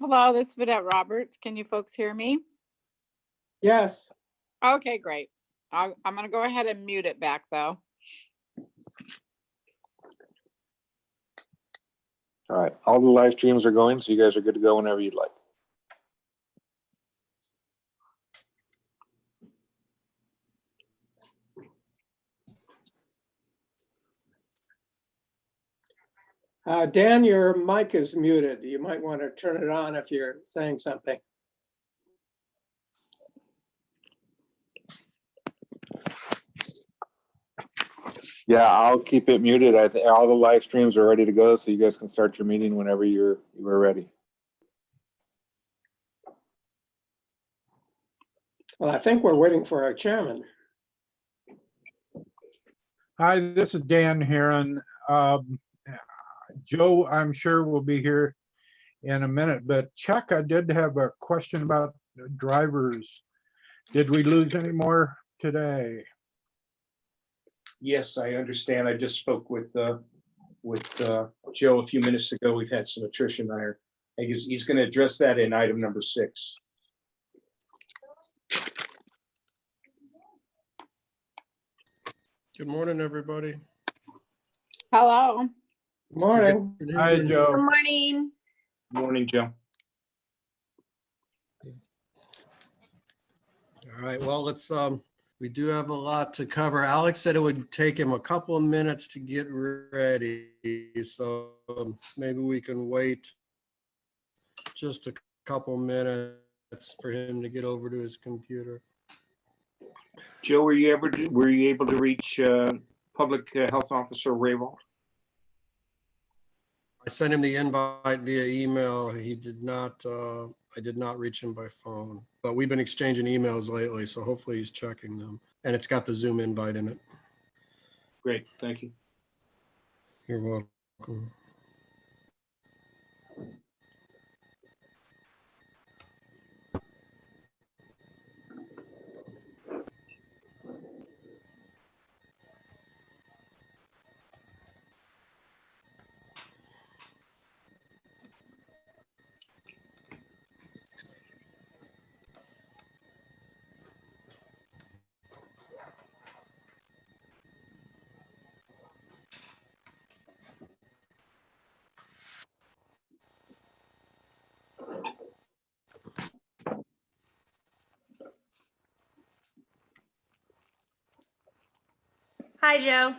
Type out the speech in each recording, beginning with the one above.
Hello, this is Vidette Roberts. Can you folks hear me? Yes. Okay, great. I'm going to go ahead and mute it back though. All right, all the live streams are going, so you guys are good to go whenever you'd like. Dan, your mic is muted. You might want to turn it on if you're saying something. Yeah, I'll keep it muted. I think all the live streams are ready to go, so you guys can start your meeting whenever you are ready. Well, I think we're waiting for our chairman. Hi, this is Dan Heron. Joe, I'm sure will be here in a minute, but Chuck, I did have a question about drivers. Did we lose any more today? Yes, I understand. I just spoke with Joe a few minutes ago. We've had some attrition there. I guess he's going to address that in item number 6. Good morning, everybody. Hello. Morning. Hi, Joe. Good morning. Morning, Joe. All right, well, let's, we do have a lot to cover. Alex said it would take him a couple of minutes to get ready, so maybe we can wait just a couple minutes for him to get over to his computer. Joe, were you able to reach Public Health Officer Raybold? I sent him the invite via email. He did not, I did not reach him by phone, but we've been exchanging emails lately, so hopefully he's checking them. And it's got the Zoom invite in it. Great, thank you. You're welcome. Hi, Joe.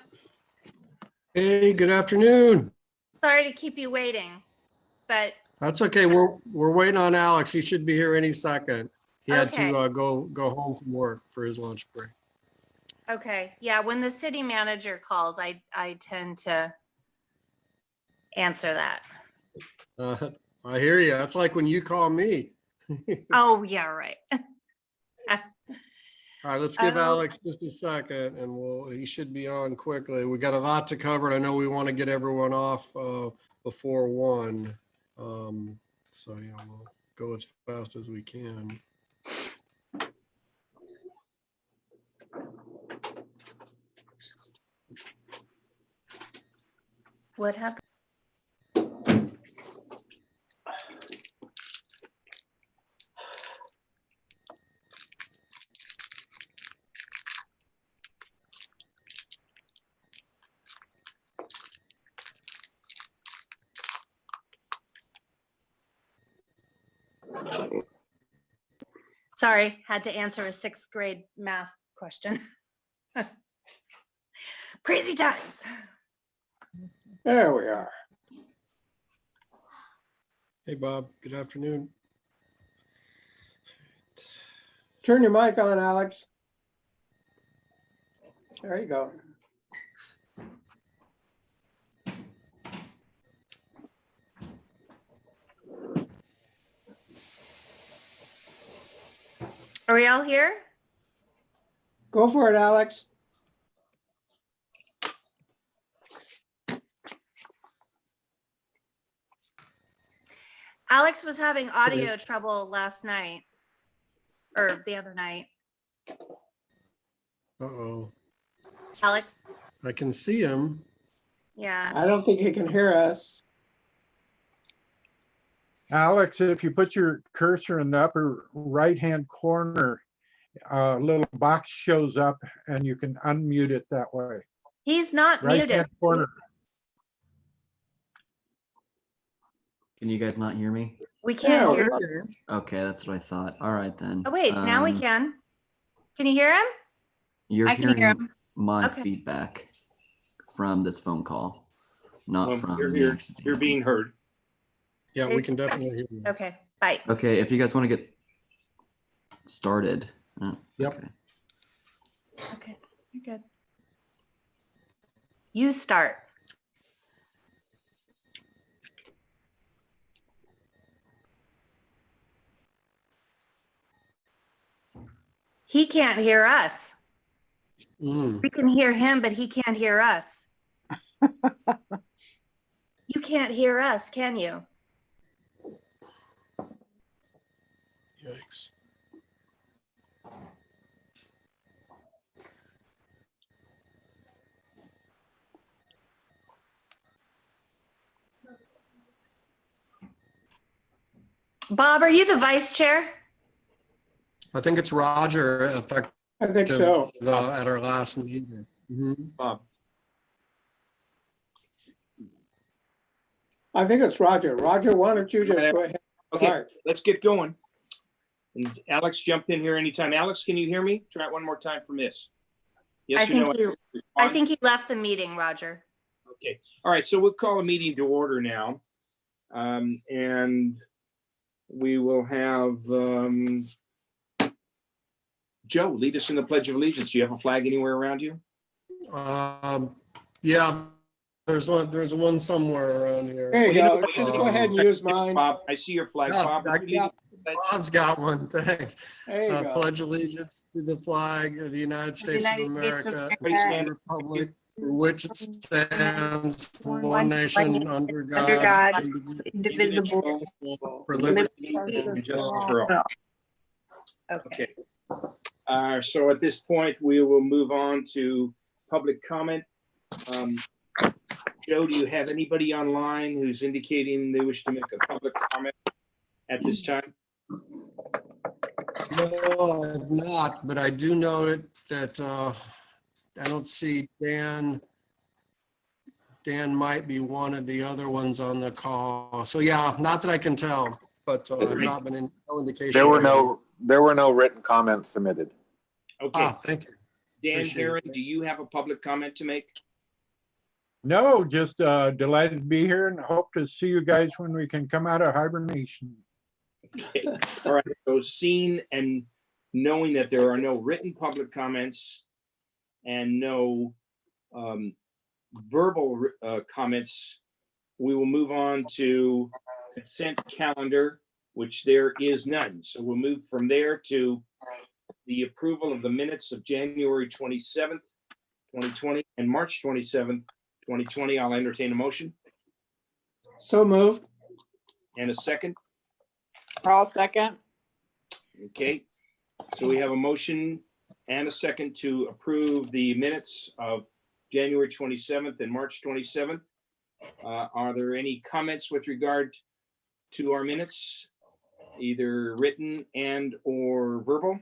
Hey, good afternoon. Sorry to keep you waiting, but That's okay. We're waiting on Alex. He should be here any second. He had Okay. to go home from work for his lunch break. okay. Yeah, when the city manager calls, I tend to answer that. I hear you. That's like when you call me. Oh, yeah, right. All right, let's give Oh. Alex just a second and he should be on quickly. We got a lot to cover. And I know we want to get everyone off before 1. So yeah, we'll go as fast as we can. What happened? Sorry, had to answer a 6th grade math question. Crazy times. There we are. Hey, Bob, good afternoon. Turn your mic on, Alex. There you go. Are we all here? Go for it, Alex. Alex was having audio trouble last night or the other night. Uh-oh. Alex? I can see him. Yeah. I don't think he can hear us. Alex, if you put your cursor in the upper right-hand corner, a little box shows up and you can unmute it that way. He's not muted. Right-hand corner. Can you guys not hear me? We can't Yeah, hear. Okay. Okay, that's what I thought. All right then. Oh, wait, now we can. Can you hear him? You're I can hear hearing him. my Okay. feedback from this phone call, not from You're the here. actual You're meeting. being heard. Yeah, we can definitely hear you. Okay, bye. Okay, if you guys want to get started. Yep. Okay. Okay, you're good. You start. He can't hear us. Mm. We can hear him, but he can't hear us. You can't hear us, can you? Yikes. Bob, are you the vice chair? I think it's Roger effective I think so. at our last meeting. Mhm. Bob, I think it's Roger. Roger, why don't you just go ahead? okay, Start. let's get going. And Alex jumped in here anytime. Alex, can you hear me? Try it one more time for Miss. Yes or no? I think he left the meeting, Roger. Okay, all right, so we'll call a meeting to order now. And we will have Joe lead us in the Pledge of Allegiance. Do you have a flag anywhere around you? Yeah, there's one somewhere around here. There you Well, go. Just go ahead and use mine. Bob, I see your flag. Yeah, Bob, would you lead us in the pledge? Bob's got one, thanks. There you go. Pledge allegiance to the flag of the United States of America, Everybody and stand. the republic for which it stands, one nation, under Under God, God, indivisible, for liberty And justice for all. Okay. Okay. So at this point, we will move on to public comment. Joe, do you have anybody online who's indicating they wish to make a public comment at this time? No, I've not, but I do know that I don't see Dan. Dan might be one of the other ones on the call. So yeah, not that I can tell, but I've not been in no indication. There were no written comments submitted. Okay, Thank you. Dan appreciate Herron, it. do you have a public comment to make? No, just delighted to be here and hope to see you guys when we can come out of hibernation. Okay. All right, so seeing and knowing that there are no written public comments and no verbal comments, we will move on to consent calendar, which there is none. So we'll move from there to the approval of the minutes of January 27th, 2020 and March 27th, 2020. I'll entertain a motion So moved. and a second. I'll second. Okay, so we have a motion and a second to approve the minutes of January 27th and March 27th. Are there any comments with regard to our minutes, either written and or verbal?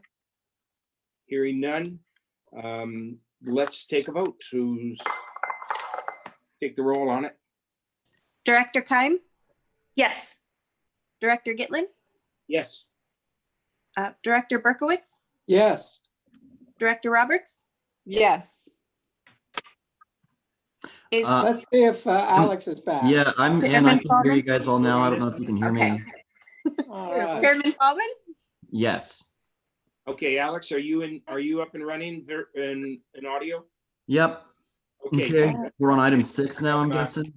Hearing none, let's take a vote to take the roll on it. Director Keim, Yes. Director Gitlin, Yes, Director Berkowitz, Yes. Director Roberts. Yes. Is Let's see if Alex is back. Yeah, I'm in. I can hear you guys all now. I don't know if you can hear Okay. me. All right. Chairman Coleman? Yes. okay, Alex, are you up and running in audio? Yep. Okay, Okay. We're on item 6 now, I'm guessing.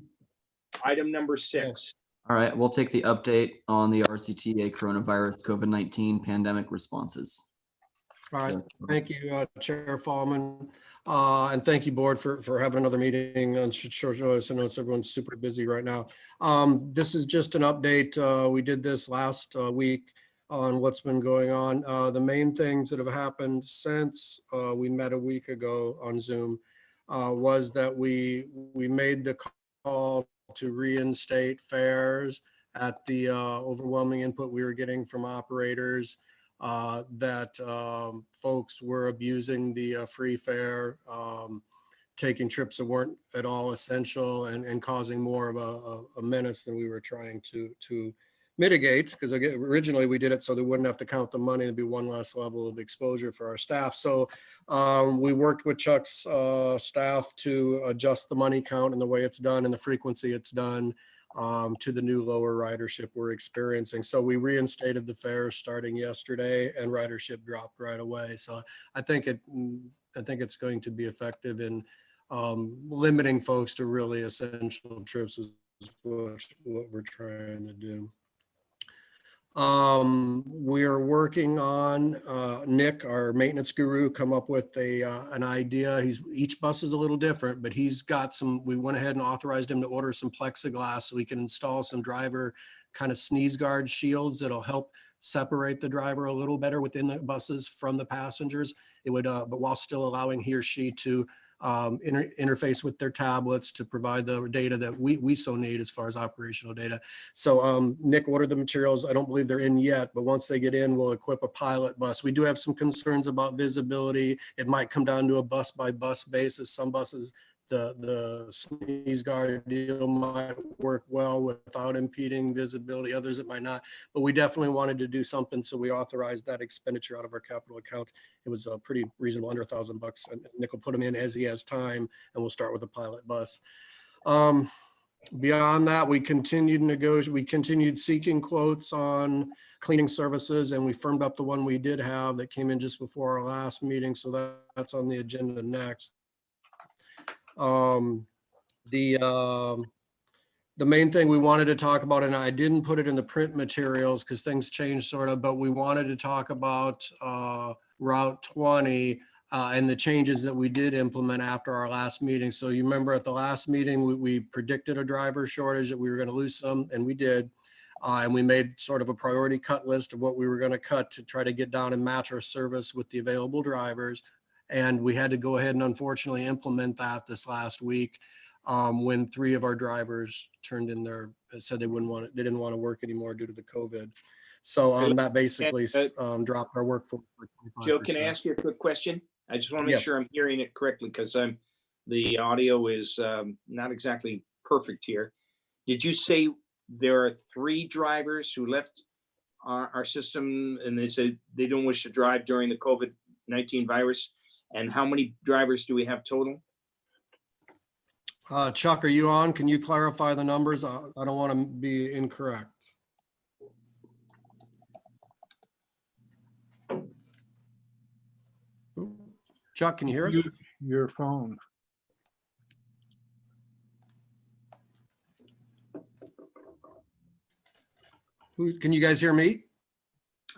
item number 6. All right, we'll take the update on the RCTA coronavirus COVID-19 pandemic responses. All right, thank you, Chair Fallman. And thank you, board, for having another meeting on short notice. I know everyone's super busy right now. This is just an update. We did this last week on what's been going on. The main things that have happened since we met a week ago on Zoom was that we made the call to reinstate fares at the overwhelming input we were getting from operators that folks were abusing the free fare, taking trips that weren't at all essential and causing more of a menace than we were trying to mitigate. Because originally we did it so they wouldn't have to count the money and be one less level of exposure for our staff. So we worked with Chuck's staff to adjust the money count and the way it's done and the frequency it's done to the new lower ridership we're experiencing. So we reinstated the fares starting yesterday and ridership dropped right away. So I think it's going to be effective in limiting folks to really essential trips is what we're trying to do. We're working on Nick, our maintenance guru, come up with an idea. Each bus is a little different, but he's got we went ahead and authorized him to order some plexiglass so we can install some driver kind of sneeze guard shields that'll help separate the driver a little better within the buses from the passengers. It would, but while still allowing he or she to interface with their tablets to provide the data that we so need as far as operational data. So Nick ordered the materials. I don't believe they're in yet, but once they get in, we'll equip a pilot bus. We do have some concerns about visibility. It might come down to a bus by bus basis. Some buses, the sneeze guard deal might work well without impeding visibility. Others it might not, but we definitely wanted to do something. So we authorized that expenditure out of our capital account. It was pretty reasonable, under $1,000, and Nick will put them in as he has time, and we'll start with a pilot bus. Beyond that, we continued negotiating. We continued seeking quotes on cleaning services, and we firmed up the one we did have that came in just before our last meeting. So that's on the agenda next. The main thing we wanted to talk about, and I didn't put it in the print materials because things changed sort of, but we wanted to talk about Route 20 and the changes that we did implement after our last meeting. So you remember at the last meeting, we predicted a driver shortage, that we were going to lose some, and we did. And we made sort of a priority cut list of what we were going to cut to try to get down and match our service with the available drivers. And we had to go ahead and unfortunately implement that this last week when 3 of our drivers turned in said they didn't want to work anymore due to the COVID. So that basically dropped our workforce. Joe, can I ask you a quick question? I just want to make Yes. sure I'm hearing it correctly because the audio is not exactly perfect here. Did you say there are 3 drivers who left our system and they said they don't wish to drive during the COVID-19 virus? And how many drivers do we have total? Chuck, are you on? Can you clarify the numbers? I don't want to be incorrect. Chuck, can you hear us? Your phone. Can you guys hear me?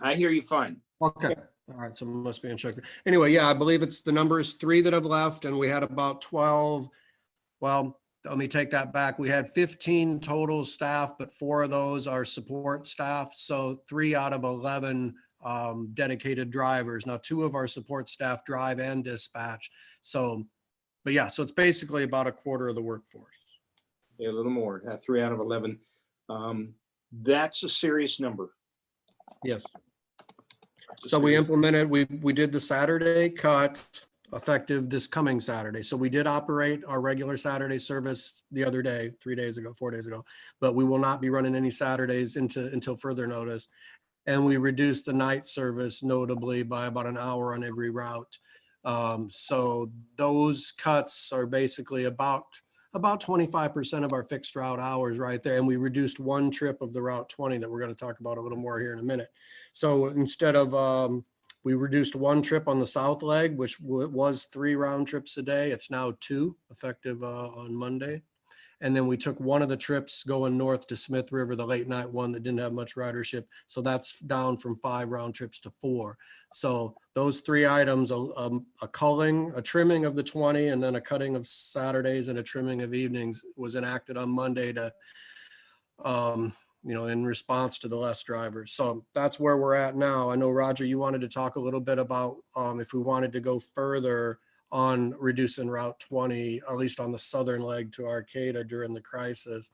I hear you fine. Okay. All right. So it must be unchecked. Anyway, yeah, I believe it's the number is 3 that have left, and we had about 12. Well, let me take that back. We had 15 total staff, but 4 of those are support staff. So 3 out of 11 dedicated drivers. Now 2 of our support staff drive and dispatch. So, but yeah, so it's basically about a quarter of the workforce. Yeah, a little more, 3 out of 11. That's a serious number. Yes. So we implemented, we did the Saturday cut effective this coming Saturday. So we did operate our regular Saturday service the other day, 4 days ago, but we will not be running any Saturdays until further notice. And we reduced the night service notably by about an hour on every route. So those cuts are basically about 25% of our fixed route hours right there. And we reduced 1 trip of the Route 20 that we're going to talk about a little more here in a minute. So instead of, we reduced 1 trip on the south leg, which was 3 round trips a day. It's now 2 effective on Monday. And then we took 1 of the trips going north to Smith River, the late night one that didn't have much ridership. So that's down from 5 round trips to 4. So those 3 items, a culling, a trimming of the 20, and then a cutting of Saturdays and a trimming of evenings was enacted on Monday to, in response to the less drivers. So that's where we're at now. I know, Roger, you wanted to talk a little bit about if we wanted to go further on reducing Route 20, at least on the southern leg to Arcata during the crisis.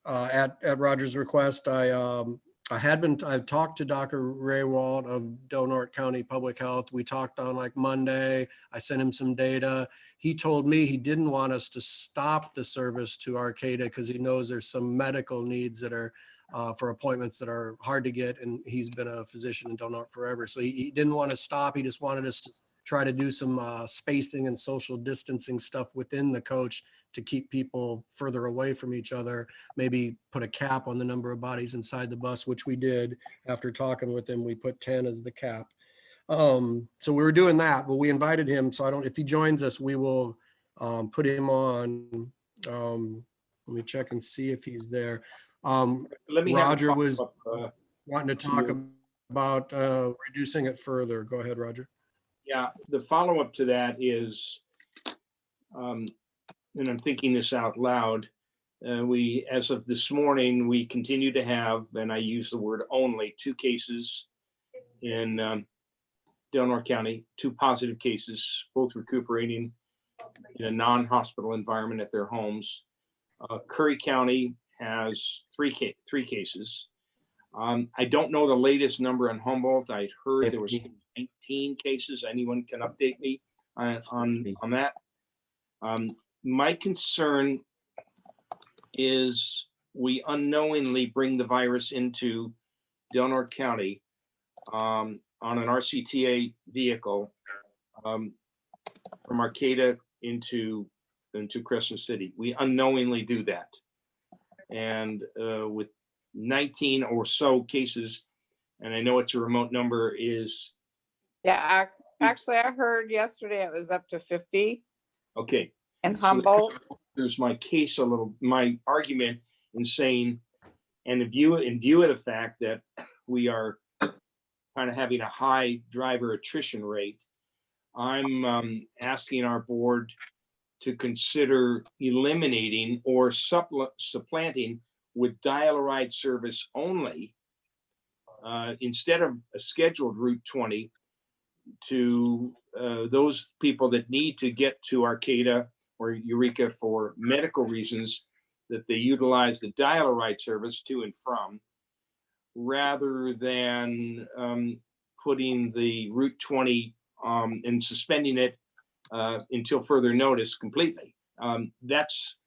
at Roger's request, I've talked to Dr. Raywald of Del Norte County Public Health. We talked on like Monday. I sent him some data. He told me he didn't want us to stop the service to Arcata because he knows there's some medical needs that are for appointments that are hard to get. And he's been a physician in Del Norte forever. So he didn't want to stop. He just wanted us to try to do some spacing and social distancing stuff within the coach to keep people further away from each other, maybe put a cap on the number of bodies inside the bus, which we did. After talking with him, we put 10 as the cap. So we were doing that, but we invited him. So if he joins us, we will put him on. Let me check and see if he's there. Let me Roger have a was follow-up, wanting to talk about reducing it further. Go ahead, Roger. yeah, the follow-up to that is, and I'm thinking this out loud, as of this morning, we continue to have, and I use the word only, 2 cases in Del Norte County, 2 positive cases, both recuperating in a non-hospital environment at their homes. Curry County has 3 cases. I don't know the latest number in Humboldt. I'd heard there was 19 cases. Anyone can update me on that. My concern is we unknowingly bring the virus into Del Norte County on an RCTA vehicle from Arcata into Crescent City. We unknowingly do that. And with 19 or so cases, and I know it's a remote number, is Yeah, actually, I heard yesterday it was up to 50 okay. in So Humboldt. there's my argument in saying, and in view of the fact that we are kind of having a high driver attrition rate, I'm asking our board to consider eliminating or supplanting with dial-a-ride service only, instead of a scheduled Route 20, to those people that need to get to Arcata or Eureka for medical reasons, that they utilize the dial-a-ride service to and from, rather than putting the Route 20 and suspending it until further notice completely. That's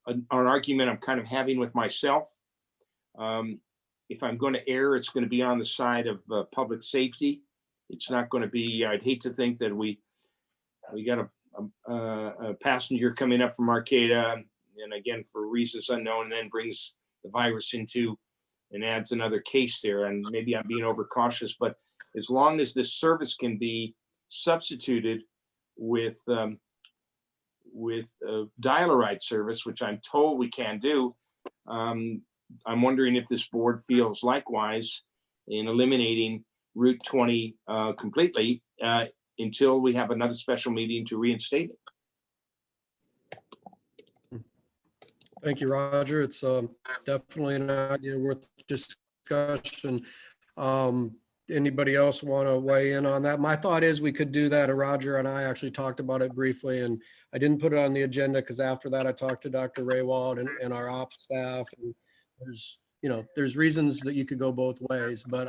an argument I'm kind of having with myself. If I'm going to err, it's going to be on the side of public safety. It's not going to be, I'd hate to think that we got a passenger coming up from Arcata, and again, for reasons unknown, and then brings the virus into and adds another case there. And maybe I'm being overcautious, but as long as this service can be substituted with dial-a-ride service, which I'm told we can do, I'm wondering if this board feels likewise in eliminating Route 20 completely until we have another special meeting to reinstate it. Thank you, Roger. It's definitely an idea worth discussion. Anybody else want to weigh in on that? My thought is we could do that. Roger and I actually talked about it briefly, and I didn't put it on the agenda because after that I talked to Dr. Raywald and our ops staff. And there's reasons that you could go both ways. But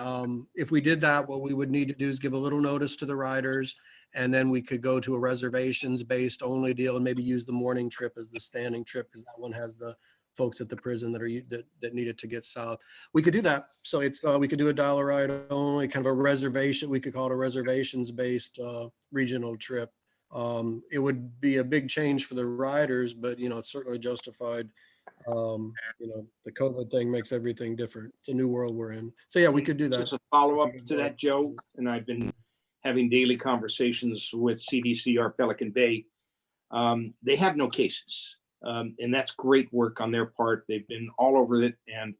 if we did that, what we would need to do is give a little notice to the riders, and then we could go to a reservations based only deal and maybe use the morning trip as the standing trip, because that one has the folks at the prison that needed to get south. We could do that. So it's we could do a dollar ride only, kind of a reservation. We could call it a reservations based regional trip. It would be a big change for the riders, but it's certainly justified. The COVID thing makes everything different. It's a new world we're in. So yeah, we could do that. Just a follow-up to that, Joe, and I've been having daily conversations with CDCR Pelican Bay. They have no cases, and that's great work on their part. They've been all over it, and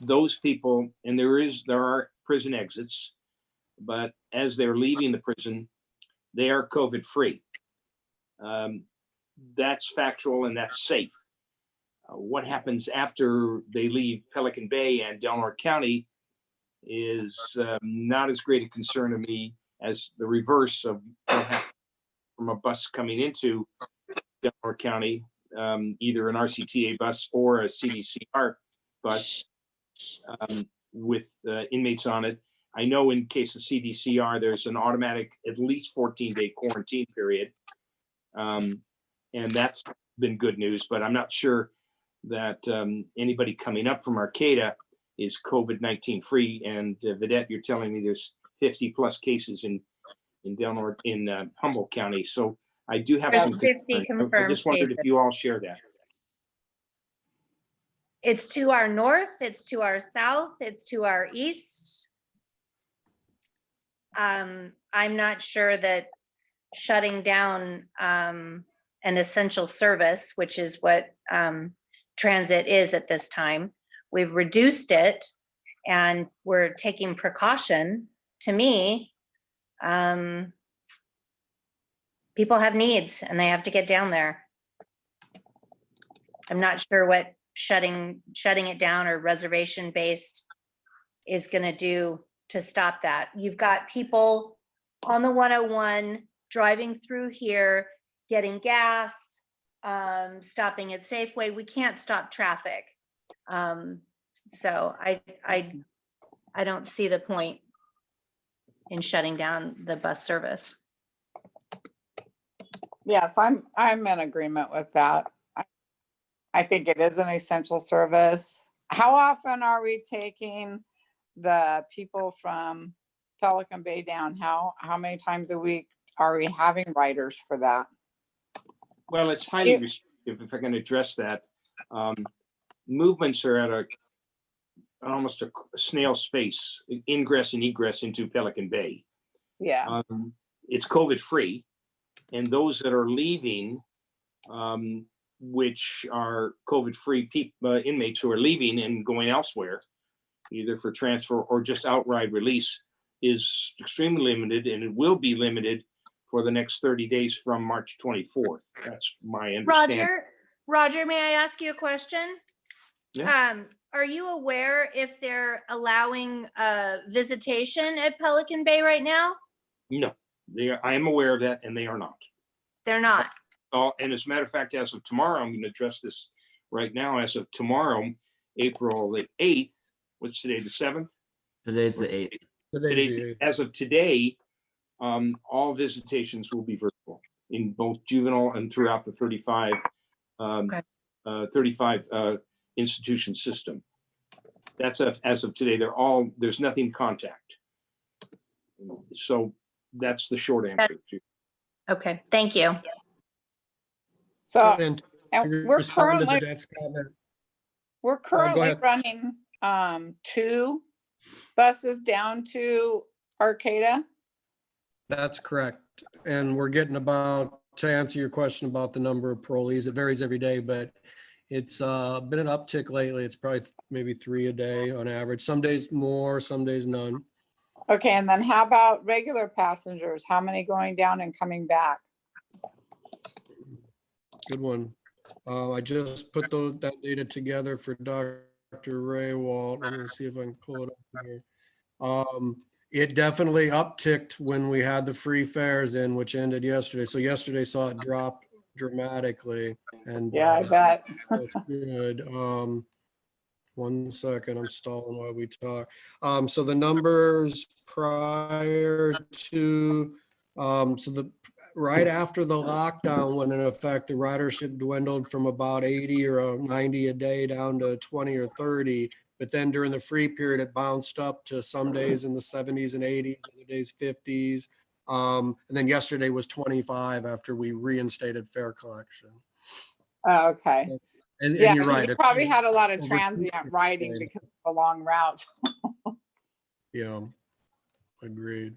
those people, and there are prison exits, but as they're leaving the prison, they are COVID free. That's factual and that's safe. What happens after they leave Pelican Bay and Del Norte County is not as great a concern to me as the reverse of what happened from a bus coming into Del Norte County, either an RCTA bus or a CDCR bus with inmates on it. I know in case of CDCR, there's an automatic at least 14-day quarantine period. And that's been good news, but I'm not sure that anybody coming up from Arcata is COVID-19 free. And Vedette, you're telling me there's 50 plus cases in Delaware, in Humboldt County. So I do have There's some 50 concerns. I confirmed just wondered cases. if you all share that. It's to our north, it's to our south, it's to our east. I'm not sure that shutting down an essential service, which is what transit is at this time, we've reduced it and we're taking precaution. To me, people have needs and they have to get down there. I'm not sure what shutting it down or reservation based is going to do to stop that. You've got people on the 101 driving through here, getting gas, stopping at Safeway. We can't stop traffic. So I don't see the point in shutting down the bus service. Yes, I'm in agreement with that. I think it is an essential service. How often are we taking the people from Pelican Bay down? How many times a week are we having riders for that? Well, it's highly restrictive, if I can address that. Movements are at almost a snail's pace, ingress and egress into Pelican Bay. Yeah, It's COVID-free, and those that are leaving, which are COVID-free inmates who are leaving and going elsewhere, either for transfer or just outright release, is extremely limited, and it will be limited for the next 30 days from March 24th. That's my understanding. Roger, may I ask you a question? Yeah. Are you aware if they're allowing visitation at Pelican Bay right now? No, I am aware of that, and they are not. They're not. And as a matter of fact, as of tomorrow, I'm going to address this right now. As of tomorrow, April the 8th, what's today, the 7th? Today's the 8th. As of today, all visitations will be virtual in both juvenile and throughout the 35 institution system. That's as of today. There's nothing contact. So that's the short answer. Okay, thank you. so And and to we're respond to currently Vedette's comment, ahead. running 2 buses down to Arcata. that's correct. And we're getting about, to answer your question about the number of parolees, it varies every day, but it's been an uptick lately. It's probably maybe 3 a day on average. Some days more, some days none. Okay, and then how about regular passengers? How many going down and coming back? Good one. I just put that data together for Dr. Raywalt. Let me see if I can pull it up here. It definitely upticked when we had the free fares in, which ended yesterday. So yesterday saw it drop dramatically. And Yeah, I bet. that's good. 1 second, I'm stalling while we talk. So the numbers prior to, right after the lockdown went in effect, the ridership dwindled from about 80 or 90 a day down to 20 or 30. But then during the free period, it bounced up to some days in the 70s and 80s, other days 50s. And then yesterday was 25 after we reinstated fare collection. Oh, okay. And Yeah, you're right. you it's probably had a lot of over transient riding days. because of the long route. Yeah, agreed.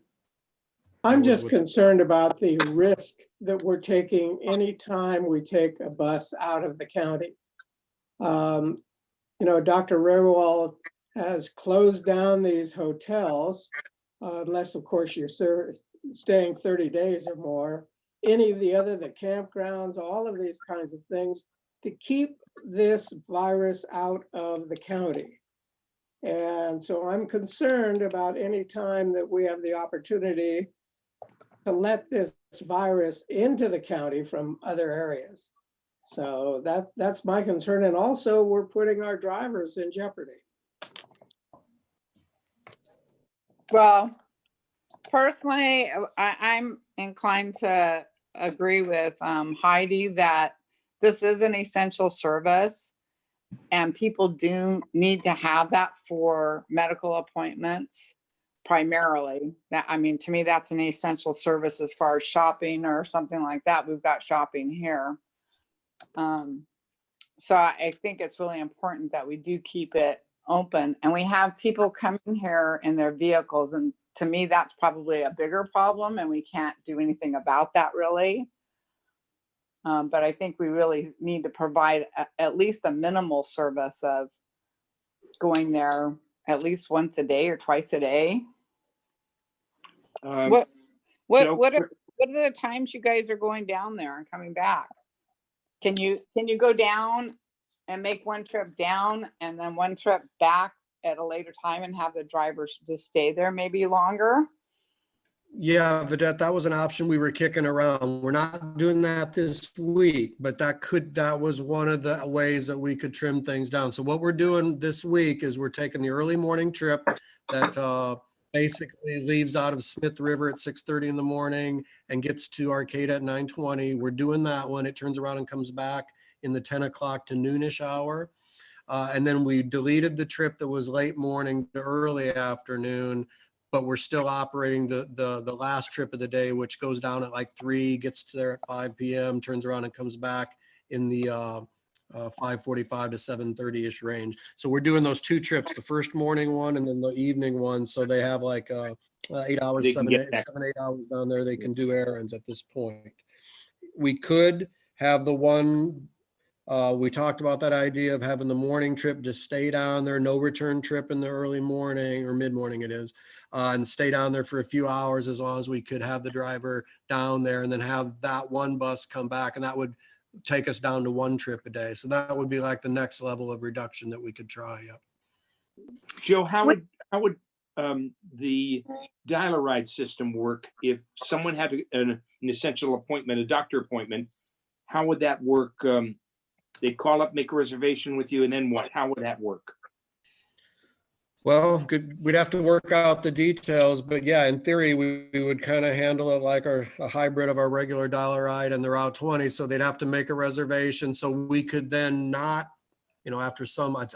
I'm was just with- concerned about the risk that we're taking anytime we take a bus out of the county. Dr. Raywalt has closed down these hotels, unless of course you're staying 30 days or more, any of the campgrounds, all of these kinds of things to keep this virus out of the county. And so I'm concerned about any time that we have the opportunity to let this virus into the county from other areas. So that's my concern. And also we're putting our drivers in jeopardy. Well, personally, I'm inclined to agree with Heidi that this is an essential service and people do need to have that for medical appointments primarily. That, I mean, to me, that's an essential service as far as shopping or something like that. We've got shopping here. So I think it's really important that we do keep it open, and we have people coming here in their vehicles, and to me, that's probably a bigger problem, and we can't do anything about that really. But I think we really need to provide at least a minimal service of going there at least once a day or twice a day. Um, What Joe, what are the times you guys are going down there and coming back? Can you go down and make one trip down and then one trip back at a later time and have the drivers just stay there maybe longer? Yeah, Vidette, that was an option we were kicking around. We're not doing that this week, but that was one of the ways that we could trim things down. So what we're doing this week is we're taking the early morning trip that basically leaves out of Smith River at 6:30 in the morning and gets to Arcata at 9:20. We're doing that one. It turns around and comes back in the 10 o'clock to noonish hour. And then we deleted the trip that was late morning to early afternoon, but we're still operating the last trip of the day, which goes down at like 3, gets to there at 5 p.m., turns around and comes back in the 5:45 to 7:30-ish range. So we're doing those 2 trips, the first morning one and then the evening one. So they have like 8 hours, They can 7, get 8, back. 7, 8 hours down there. They can do errands at this point. We could have the one, we talked about that idea of having the morning trip, just stay down there, no return trip in the early morning or mid-morning it is, and stay down there for a few hours as long as we could have the driver down there and then have that one bus come back, and that would take us down to 1 trip a day. So that would be like the next level of reduction that we could try. Yeah. Joe, how would the dial-a-ride system work if someone had an essential appointment, a doctor appointment? How would that work? They call up, make a reservation with you, and then what? How would that work? Well, we'd have to work out the details, but yeah, in theory, we would kind of handle it like a hybrid of our regular dial-a-ride and the Route 20. So they'd have to make a reservation. So we could then not, after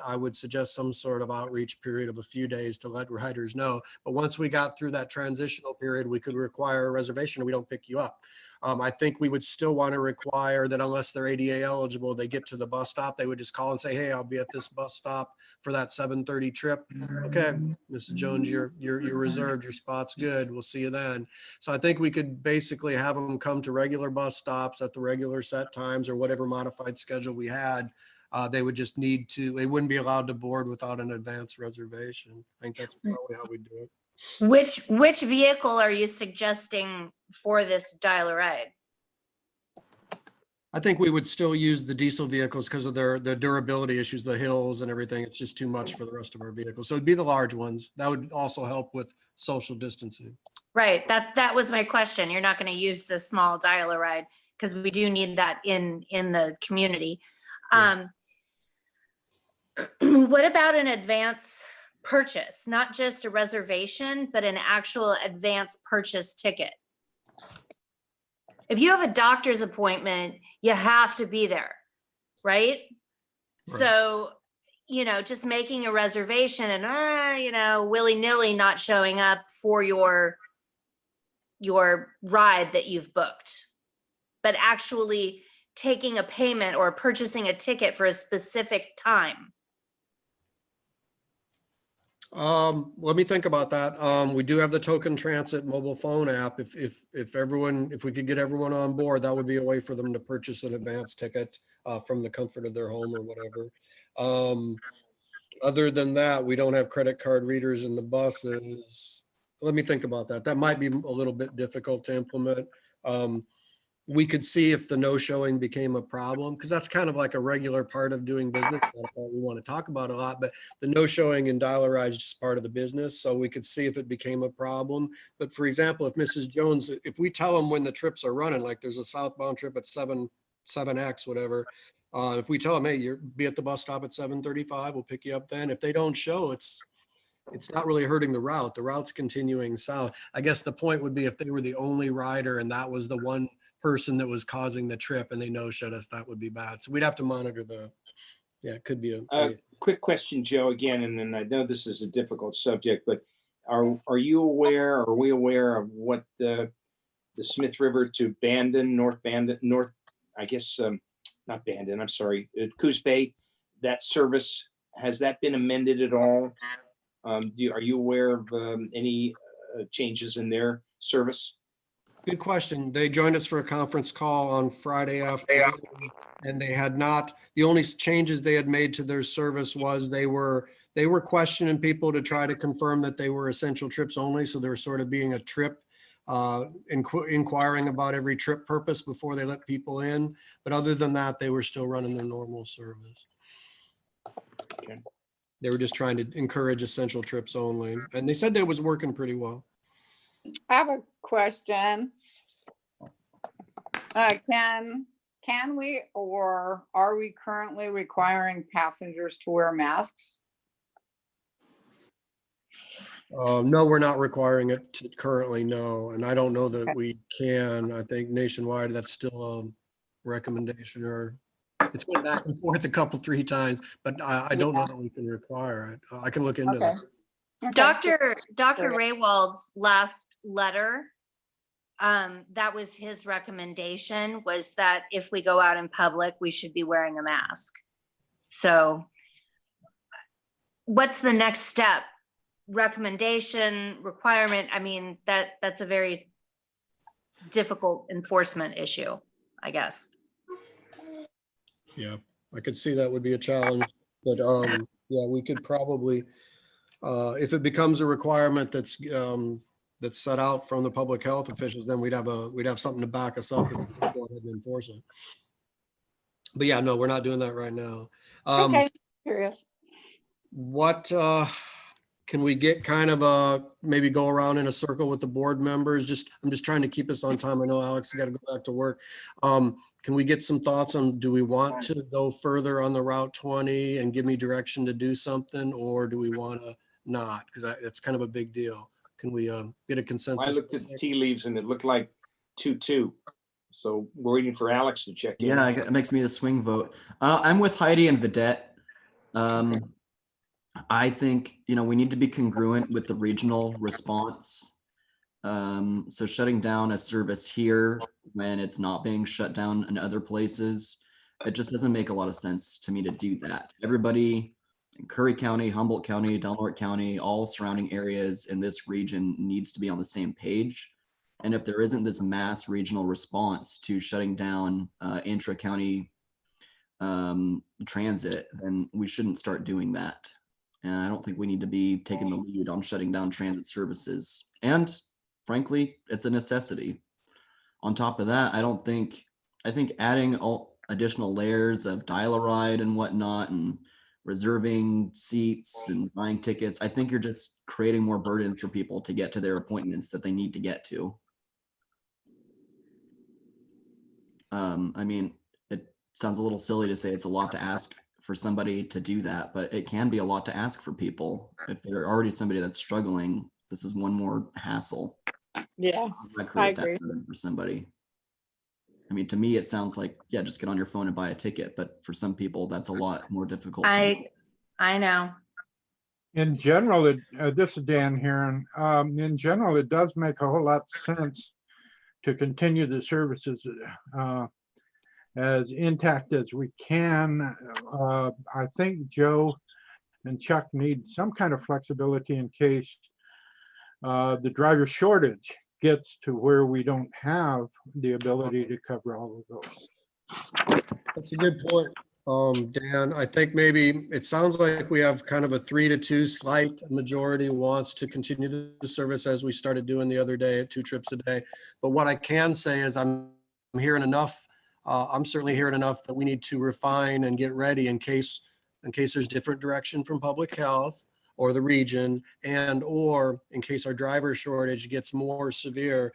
I would suggest some sort of outreach period of a few days to let riders know. But once we got through that transitional period, we could require a reservation and we don't pick you up. I think we would still want to require that unless they're ADA eligible, they get to the bus stop, they would just call and say, hey, I'll be at this bus stop for that 7:30 trip. Okay, Mrs. Jones, you're reserved, your spot's good. We'll see you then. So I think we could basically have them come to regular bus stops at the regular set times or whatever modified schedule we had. They would just they wouldn't be allowed to board without an advance reservation. I think that's probably how we do it. Which vehicle are you suggesting for this dial-a-ride? I think we would still use the diesel vehicles because of the durability issues, the hills and everything. It's just too much for the rest of our vehicles. So it'd be the large ones. That would also help with social distancing. Right, that was my question. You're not going to use the small dial-a-ride because we do need that in the community. Yeah. What about an advance purchase, not just a reservation, but an actual advance purchase ticket? If you have a doctor's appointment, you have to be there, right? So, just making a reservation and, willy-nilly not showing up for your ride that you've booked, but actually taking a payment or purchasing a ticket for a specific time. Let me think about that. We do have the token transit mobile phone app. If we could get everyone on board, that would be a way for them to purchase an advance ticket from the comfort of their home or whatever. Other than that, we don't have credit card readers in the buses. Let me think about that. That might be a little bit difficult to implement. We could see if the no showing became a problem, because that's kind of like a regular part of doing business. We want to talk about a lot, but the no showing and dial-a-ride is just part of the business. So we could see if it became a problem. But for example, if Mrs. Jones, if we tell them when the trips are running, like there's a southbound trip at 7 7X, whatever. If we tell them, hey, you're be at the bus stop at 7:35, we'll pick you up then. If they don't show, it's not really hurting the route. The route's continuing south. I guess the point would be if they were the only rider and that was the one person that was causing the trip and they no-showed us, that would be bad. So we'd have to monitor it could be Quick question, Joe, again, and then I know this is a difficult subject, but are you aware, are we aware of what the Smith River to Bandon, I guess, not Bandon, I'm sorry, Coos Bay, that service, has that been amended at all? Are you aware of any changes in their service? Good question. They joined us for a conference call on Friday afternoon, and they had not, the only changes they had made to their service was they were questioning people to try to confirm that they were essential trips only. So they were sort of being a trip, inquiring about every trip purpose before they let people in. But other than that, they were still running their normal service. Okay. They were just trying to encourage essential trips only. And they said that it was working pretty well. I have a question. Can we, or are we currently requiring passengers to wear masks? No, we're not requiring it currently, no. And I don't know that we can. I think nationwide, that's still a recommendation, or it's went back and forth three times, but I don't know that we can require it. I can look into that. Dr. Raywald's last letter, that was his recommendation, was that if we go out in public, we should be wearing a mask. So what's the next step? Recommendation, requirement? I mean, that's a very difficult enforcement issue, I guess. Yeah, I could see that would be a challenge, but yeah, we could probably, if it becomes a requirement that's set out from the public health officials, then we'd have something to back us up if we go ahead and enforce it. But yeah, no, we're not doing that right now. Okay, curious. What can we get kind of maybe go around in a circle with the board members? I'm just trying to keep us on time. I know Alex has got to go back to work. Can we get some thoughts on, do we want to go further on the Route 20 and give me direction to do something, or do we want to not? Because it's kind of a big deal. Can we get a consensus? I looked at the tea leaves and it looked like 2-2. So we're waiting for Alex to check in. Yeah, it makes me the swing vote. I'm with Heidi and Vedette. I think, we need to be congruent with the regional response. So shutting down a service here when it's not being shut down in other places, it just doesn't make a lot of sense to me to do that. Everybody in Curry County, Humboldt County, Delaware County, all surrounding areas in this region needs to be on the same page. And if there isn't this mass regional response to shutting down intra-county transit, then we shouldn't start doing that. And I don't think we need to be taking the lead on shutting down transit services. And frankly, it's a necessity. On top of that, I think adding all additional layers of dial-a-ride and whatnot, and reserving seats and buying tickets, I think you're just creating more burdens for people to get to their appointments that they need to get to. I mean, it sounds a little silly to say it's a lot to ask for somebody to do that, but it can be a lot to ask for people. If they're already somebody that's struggling, this is one more hassle. Yeah, I agree. For somebody. I mean, to me, it sounds like, yeah, just get on your phone and buy a ticket. But for some people, that's a lot more difficult. I know. In general, this is Dan Heron. In general, it does make a whole lot of sense to continue the services as intact as we can. I think Joe and Chuck need some kind of flexibility in case the driver shortage gets to where we don't have the ability to cover all of those. That's a good point, Dan. I think maybe it sounds like we have kind of a 3-2 slight majority wants to continue the service as we started doing the other day at 2 trips a day. But what I can say is I'm hearing enough. I'm certainly hearing enough that we need to refine and get ready in case there's different direction from public health or the region, or in case our driver shortage gets more severe,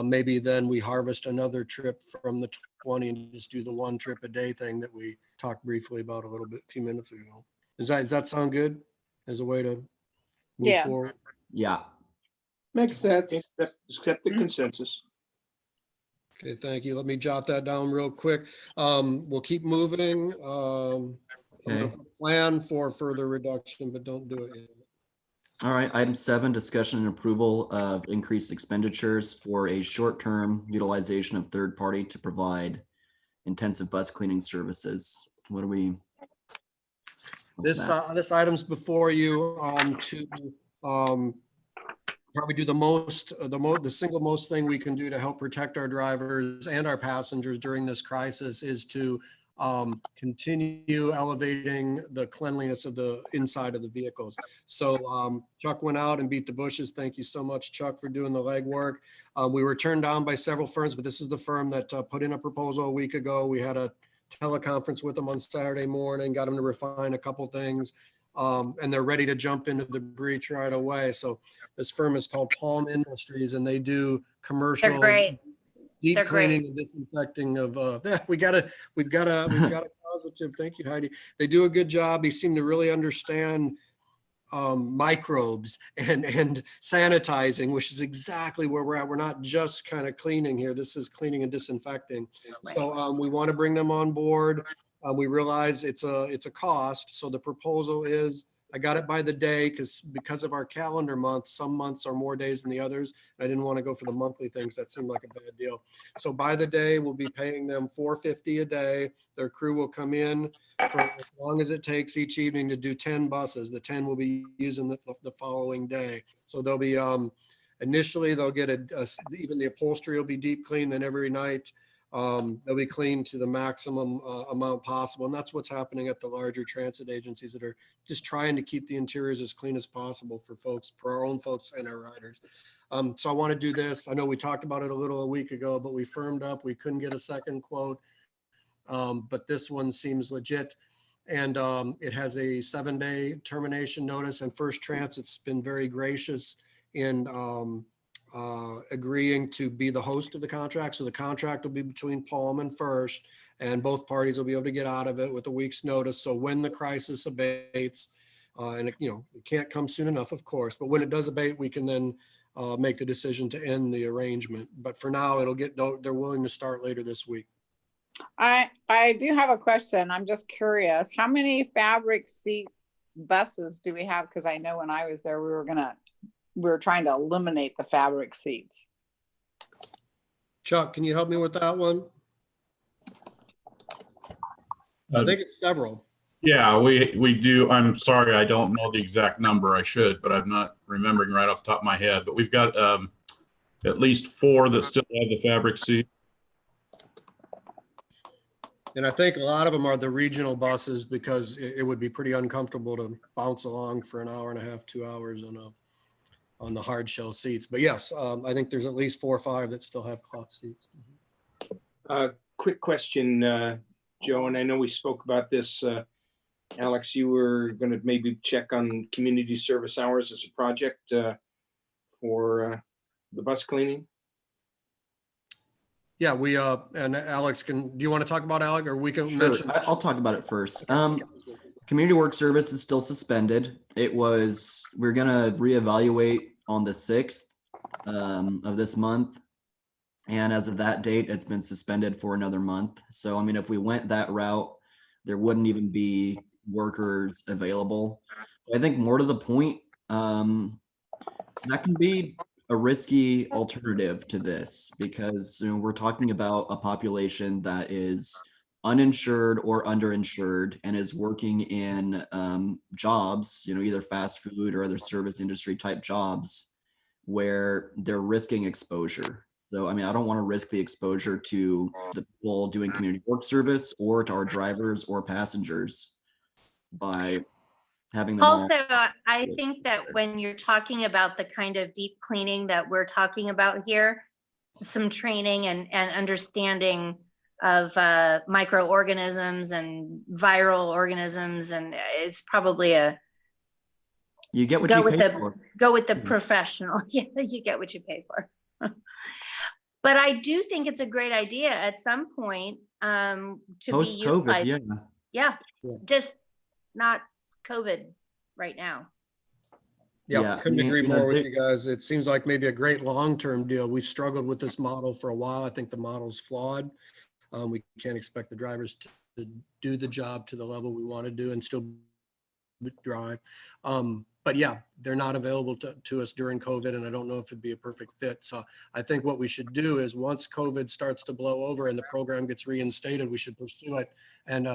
maybe then we harvest another trip from the 20 and just do the 1 trip a day thing that we talked briefly about a few minutes ago. Does that sound good as a way to move Yeah. forward? Yeah. Makes sense. Accept the consensus. Okay, thank you. Let me jot that down real quick. We'll keep moving. I'm gonna Okay. plan for further reduction, but don't do it yet. All right, item 7, discussion and approval of increased expenditures for a short-term utilization of third party to provide intensive bus cleaning services. What do we? This item's before you to probably do the single most thing we can do to help protect our drivers and our passengers during this crisis is to continue elevating the cleanliness of the inside of the vehicles. So Chuck went out and beat the bushes. Thank you so much, Chuck, for doing the legwork. We were turned down by several firms, but this is the firm that put in a proposal a week ago. We had a teleconference with them on Saturday morning, got them to refine a couple things. And they're ready to jump into the breach right away. So this firm is called Palm Industries, and they do commercial They're great. deep They're great. cleaning and disinfecting of. We've got a positive. Thank you, Heidi. They do a good job. They seem to really understand microbes and sanitizing, which is exactly where we're at. We're not just kind of cleaning here. This is cleaning and disinfecting. Right. So we want to bring them on board. We realize it's a cost. So the proposal is, I got it by the day because of our calendar month, some months are more days than the others. I didn't want to go for the monthly things. That seemed like a bad deal. So by the day, we'll be paying them $450 a day. Their crew will come in for as long as it takes each evening to do 10 buses. The 10 will be using the following day. So they'll be, initially they'll get even the upholstery will be deep cleaned, then every night they'll be cleaned to the maximum amount possible. And that's what's happening at the larger transit agencies that are just trying to keep the interiors as clean as possible for folks, for our own folks and our riders. So I want to do this. I know we talked about it a week ago, but we firmed up. We couldn't get a second quote, but this one seems legit. And it has a 7-day termination notice, and First Transit's been very gracious in agreeing to be the host of the contract. So the contract will be between Palm and First, and both parties will be able to get out of it with a week's notice. So when the crisis abates, and it can't come soon enough, of course, but when it does abate, we can then make the decision to end the arrangement. But for now, they're willing to start later this week. I do have a question. I'm just curious. How many fabric seats buses do we have? Because I know when I was there, we were trying to eliminate the fabric seats. Chuck, can you help me with that one? I think it's several. Yeah, we do. I'm sorry, I don't know the exact number. I should, but I'm not remembering right off the top of my head. But we've got at least 4 that still have the fabric seat. And I think a lot of them are the regional buses, because it would be pretty uncomfortable to bounce along for an hour and a half, 2 hours on the hard shell seats. But yes, I think there's at least 4 or 5 that still have cloth seats. Quick question, Joe, and I know we spoke about this. Alex, you were going to maybe check on community service hours as a project for the bus cleaning. Yeah, we and Alex do you want to talk about Alex, or we can Sure, mention? I'll talk about it first. Community work service is still suspended. We're gonna reevaluate on the 6th of this month. And as of that date, it's been suspended for another month. So, I mean, if we went that route, there wouldn't even be workers available. I think more to the point, that can be a risky alternative to this, because we're talking about a population that is uninsured or underinsured and is working in jobs, either fast food or other service industry type jobs where they're risking exposure. So, I mean, I don't want to risk the exposure to the people doing community work service or to our drivers or passengers by having them Also, I think that when you're talking about the kind of deep cleaning that we're talking about here, some training and understanding of microorganisms and viral organisms, and it's probably you get what you pay for. Go with the professional. Yeah, you get what you pay for. But I do think it's a great idea at some point to be Post-COVID, utilized. yeah. Yeah, Yeah. just not COVID right now. Yeah, Yeah, I couldn't mean, agree you know, more with they- you guys. It seems like maybe a great long-term deal. We've struggled with this model for a while. I think the model's flawed. We can't expect the drivers to do the job to the level we want to do and still drive. But yeah, they're not available to us during COVID, and I don't know if it'd be a perfect fit. So I think what we should do is once COVID starts to blow over and the program gets reinstated, we should pursue it. And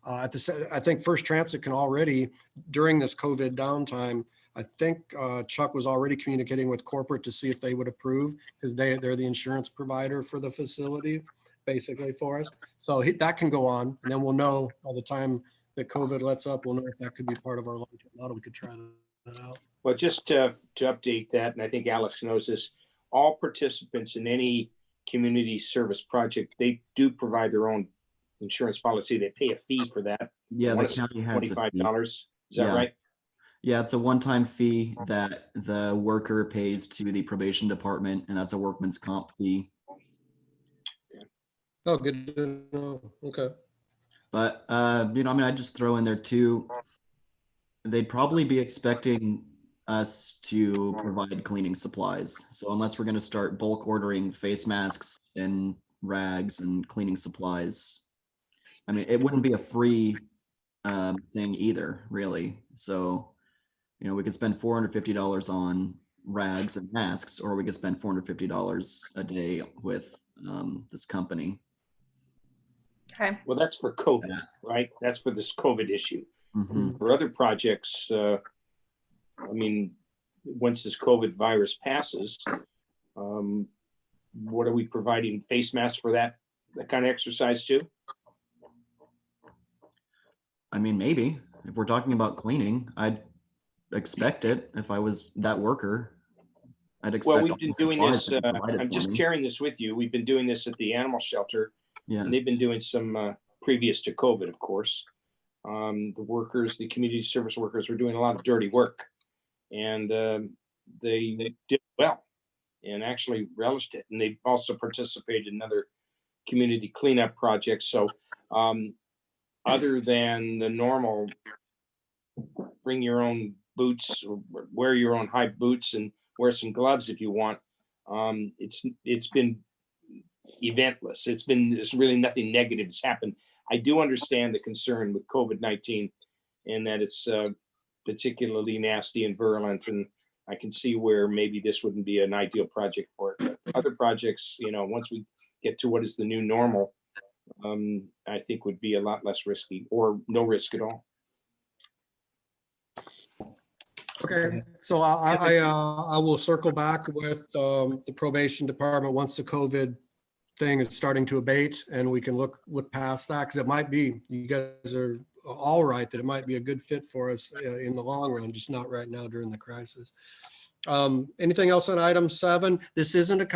I think First Transit can already, during this COVID downtime, I think Chuck was already communicating with corporate to see if they would approve, because they're the insurance provider for the facility, basically for us. So that can go on, and then we'll know by the time that COVID lets up, we'll know if that could be part of our long-term model. We could try that out. Well, just to update that, and I think Alex knows this, all participants in any community service project, they do provide their own insurance policy. They pay a fee for that. Yeah, I the wanna say county has a fee. $25. Is that Yeah. right? Yeah, it's a one-time fee that the worker pays to the probation department, and that's a workman's comp fee. Oh, good to know. Okay. But you know, I mean, I just throw in there too. They'd probably be expecting us to provide cleaning supplies. So unless we're going to start bulk ordering face masks and rags and cleaning supplies, I mean, it wouldn't be a free thing either, really. So, you know, we could spend $450 on rags and masks, or we could spend $450 a day with this company. Okay. Well, that's for COVID, Yeah. right? That's for this COVID issue. Mhm. For other projects, I mean, once this COVID virus passes, what are we providing, face masks for that kind of exercise too? I mean, maybe if we're talking about cleaning, I'd expect it if I was that worker. I'd expect. Well, we've all been the doing supplies this, to be provided I'm for just me. sharing this with you. We've been doing this at the animal shelter, Yeah. and they've been doing some previous to COVID, of course. The workers, the community service workers were doing a lot of dirty work, and they did well and actually relished it. And they've also participated in other community cleanup projects. So other than the normal bring your own boots, or wear your own high boots and wear some gloves if you want, it's been eventless. It's really nothing negative has happened. I do understand the concern with COVID-19 and that it's particularly nasty and virulent, and I can see where maybe this wouldn't be an ideal project for it. But other projects, you know, once we get to what is the new normal, I think would be a lot less risky or no risk at all. Okay, so I will circle back with the probation department once the COVID thing is starting to abate, and we can look past that, because it might be, you guys are all right, that it might be a good fit for us in the long run, just not right now during the crisis. Anything else on item 7? This isn't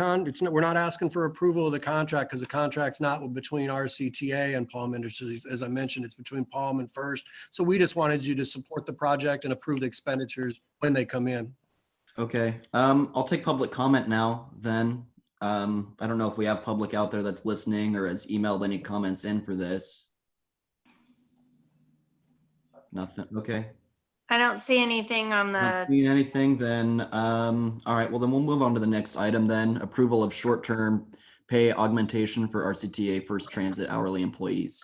we're not asking for approval of the contract, because the contract's not between RCTA and Palm Industries. As I mentioned, it's between Palm and First. So we just wanted you to support the project and approve the expenditures when they come in. Okay. I'll take public comment now then. I don't know if we have public out there that's listening or has emailed any comments in for this. Nothing. Okay. I don't see anything on Not the, seeing anything, then, all right, well, then we'll move on to the next item then. Approval of short-term pay augmentation for RCTA First Transit hourly employees.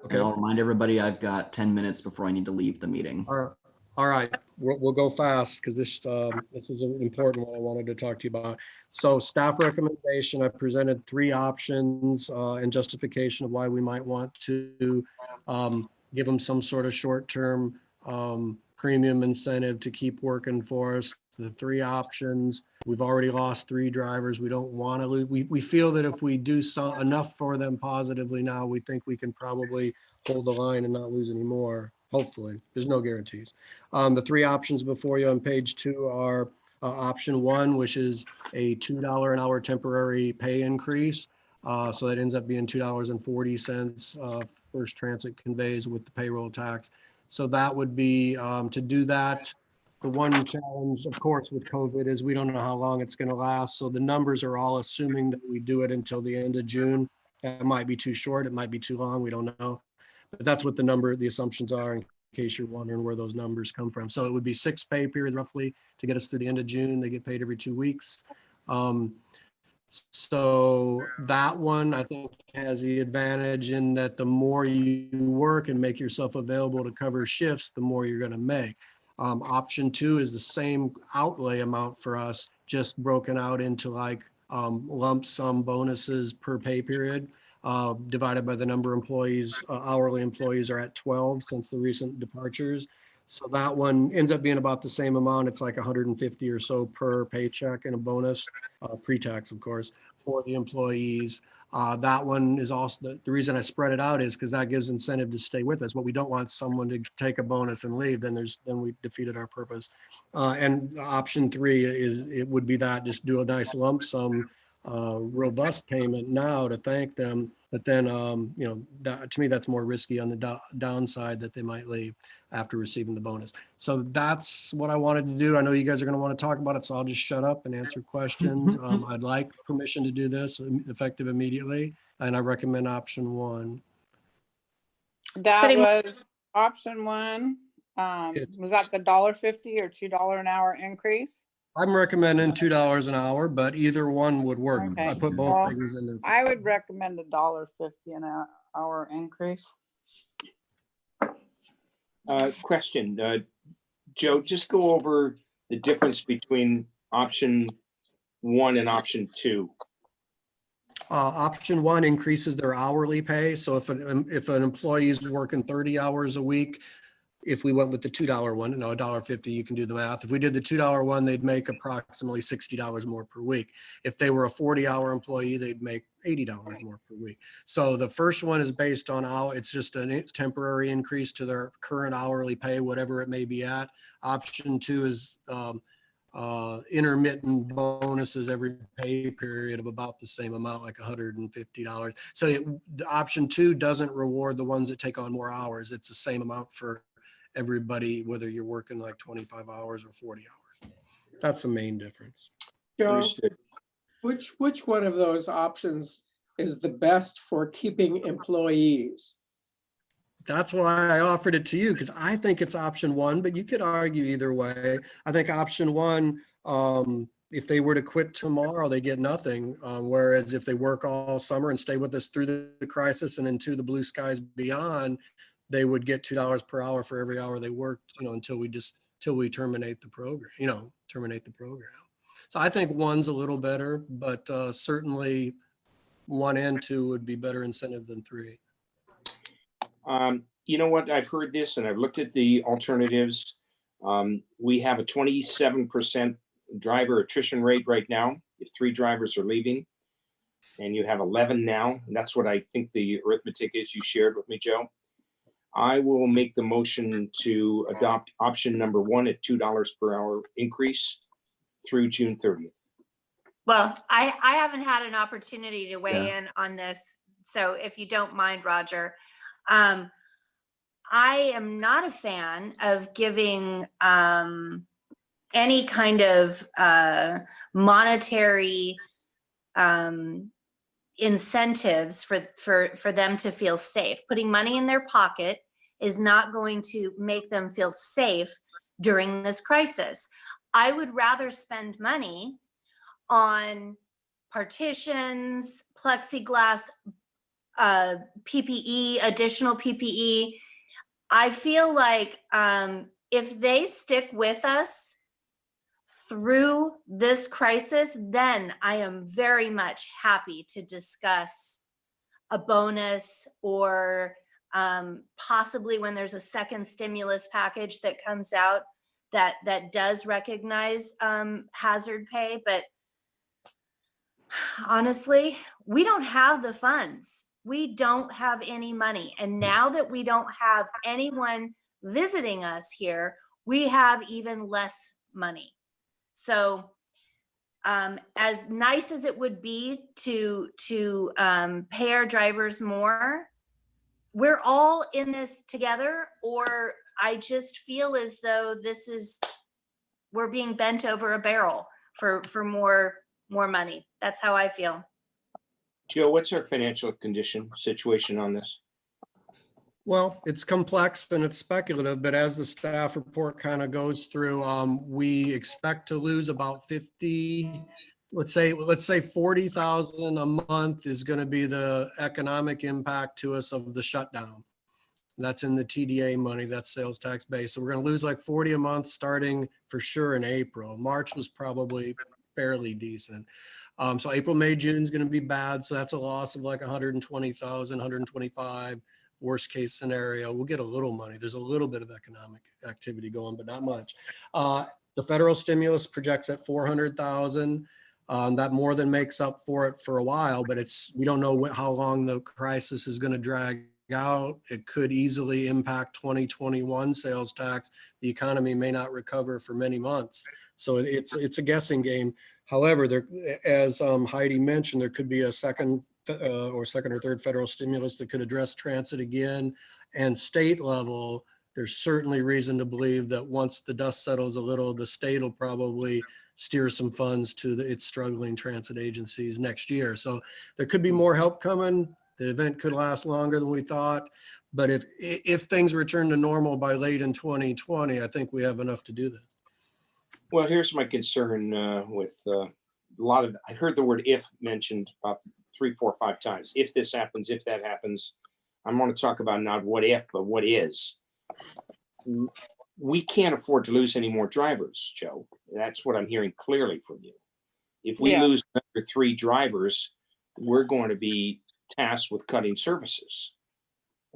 Okay. And I'll remind everybody, I've got 10 minutes before I need to leave the meeting. All right, we'll go fast, because this is an important one I wanted to talk to you about. So staff recommendation, I presented 3 options and justification of why we might want to give them some sort of short-term premium incentive to keep working for us. The 3 options, we've already lost 3 drivers. We don't want to lose. We feel that if we do enough for them positively now, we think we can probably hold the line and not lose any more. Hopefully, there's no guarantees. The 3 options before you on page 2 are option 1, which is a $2 an hour temporary pay increase. So that ends up being $2.40 First Transit conveys with the payroll tax. So that would be to do that. The one challenge, of course, with COVID is we don't know how long it's going to last. So the numbers are all assuming that we do it until the end of June. It might be too short, it might be too long, we don't know. But that's what the assumptions are, in case you're wondering where those numbers come from. So it would be 6 pay periods roughly to get us to the end of June. They get paid every 2 weeks. So that one, I think, has the advantage in that the more you work and make yourself available to cover shifts, the more you're going to make. Option 2 is the same outlay amount for us, just broken out into like lump sum bonuses per pay period, divided by the number of employees. Hourly employees are at 12 since the recent departures. So that one ends up being about the same amount. It's like 150 or so per paycheck and a bonus, pre-tax, of course, for the employees. That one is also, the reason I spread it out is because that gives incentive to stay with us. But we don't want someone to take a bonus and leave, then we defeated our purpose. And option 3 is, it would be that, just do a nice lump sum, robust payment now to thank them. But then, to me, that's more risky on the downside that they might leave after receiving the bonus. So that's what I wanted to do. I know you guys are going to want to talk about it, so I'll just shut up and answer questions. I'd like permission to do this effective immediately, and I recommend option 1. That Putting- was option 1. Was that the $1.50 or $2 an hour increase? I'm recommending $2 an hour, but either one would work. Okay. I put both Well, figures in there. I would recommend $1.50 an hour increase. Question, Joe, just go over the difference between option 1 and option 2. Option 1 increases their hourly pay. So if an employee is working 30 hours a week, if we went with the $2 one, $1.50, you can do the math. If we did the $2 one, they'd make approximately $60 more per week. If they were a 40-hour employee, they'd make $80 more per week. So the first one is based on it's just a temporary increase to their current hourly pay, whatever it may be at. Option 2 is intermittent bonuses every pay period of about the same amount, like $150. So the option 2 doesn't reward the ones that take on more hours. It's the same amount for everybody, whether you're working like 25 hours or 40 hours. That's the main difference. Joe, Understood. which one of those options is the best for keeping employees? That's why I offered it to you, because I think it's option 1, but you could argue either way. I think option 1, if they were to quit tomorrow, they get nothing. Whereas if they work all summer and stay with us through the crisis and into the blue skies beyond, they would get $2 per hour for every hour they worked, until we terminate the program, So I think 1's a little better, but certainly 1 and 2 would be better incentive than 3. You know what? I've heard this and I've looked at the alternatives. We have a 27% driver attrition rate right now, if 3 drivers are leaving. And you have 11 now. And that's what I think the arithmetic is you shared with me, Joe. I will make the motion to adopt option number 1 at $2 per hour increase through June 30th. Well, I haven't had an opportunity to weigh Yeah. in on this. So if you don't mind, Roger, I am not a fan of giving any kind of monetary incentives for them to feel safe. Putting money in their pocket is not going to make them feel safe during this crisis. I would rather spend money on partitions, plexiglass, PPE, additional PPE. I feel like if they stick with us through this crisis, then I am very much happy to discuss a bonus or possibly when there's a second stimulus package that comes out that does recognize hazard pay. But honestly, we don't have the funds. We don't have any money. And now that we don't have anyone visiting us here, we have even less money. So as nice as it would be to pay our drivers more, we're all in this together, or I just feel as though this is we're being bent over a barrel for more money. That's how I feel. Joe, what's our financial condition situation on this? Well, it's complex and it's speculative, but as the staff report kind of goes through, we expect to lose about 50, let's say 40,000 a month is going to be the economic impact to us of the shutdown. That's in the TDA money, that's sales tax base. So we're going to lose like 40 a month starting for sure in April. March was probably fairly decent. So April, May, June is going to be bad. So that's a loss of like 120,000, 125. Worst case scenario, we'll get a little money. There's a little bit of economic activity going, but not much. The federal stimulus projects at 400,000. That more than makes up for it for a while, but we don't know how long the crisis is going to drag out. It could easily impact 2021 sales tax. The economy may not recover for many months. So it's a guessing game. However, there, as Heidi mentioned, there could be a second or third federal stimulus that could address transit again. And state level, there's certainly reason to believe that once the dust settles a little, the state will probably steer some funds to its struggling transit agencies next year. So there could be more help coming. The event could last longer than we thought. But if things return to normal by late in 2020, I think we have enough to do this. Well, here's my concern with a lot of, I heard the word if mentioned about 3, 4, 5 times. If this happens, if that happens, I'm going to talk about not what if, but what is. We can't afford to lose any more drivers, Joe. That's what I'm hearing clearly from you. If we lose another 3 drivers, we're going to be tasked with cutting services.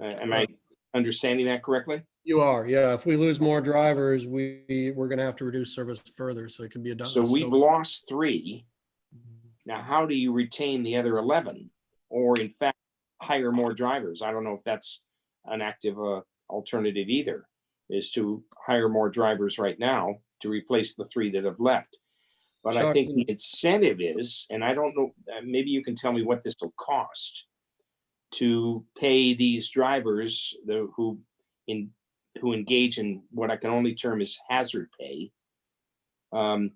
Am I understanding that correctly? You are, yeah. If we lose more drivers, we're going to have to reduce service further. So it could be a So we've lost 3. Now, how do you retain the other 11? Or in fact, hire more drivers? I don't know if that's an active alternative either, is to hire more drivers right now to replace the 3 that have left. But I think the incentive is, and I don't know, maybe you can tell me what this will cost to pay these drivers who engage in what I can only term as hazard pay, what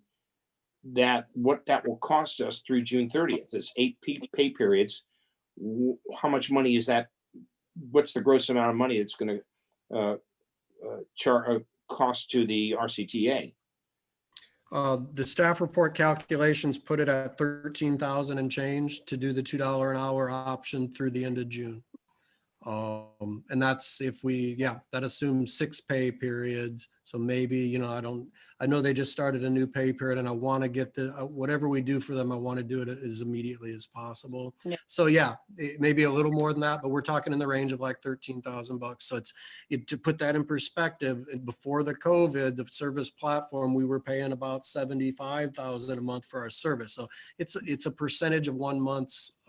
that will cost us through June 30th. It's 8 pay periods. How much money is that? What's the gross amount of money it's going to cost to the RCTA? The staff report calculations put it at 13,000 and change to do the $2 an hour option through the end of June. And that's if that assumes 6 pay periods. So maybe, I know they just started a new pay period and I want to get whatever we do for them, I want to do it as immediately as possible. Yeah. So it may be a little more than that, but we're talking in the range of like $13,000. So to put that in perspective, before the COVID, the service platform, we were paying about 75,000 a month for our service. So it's a percentage of 1 month's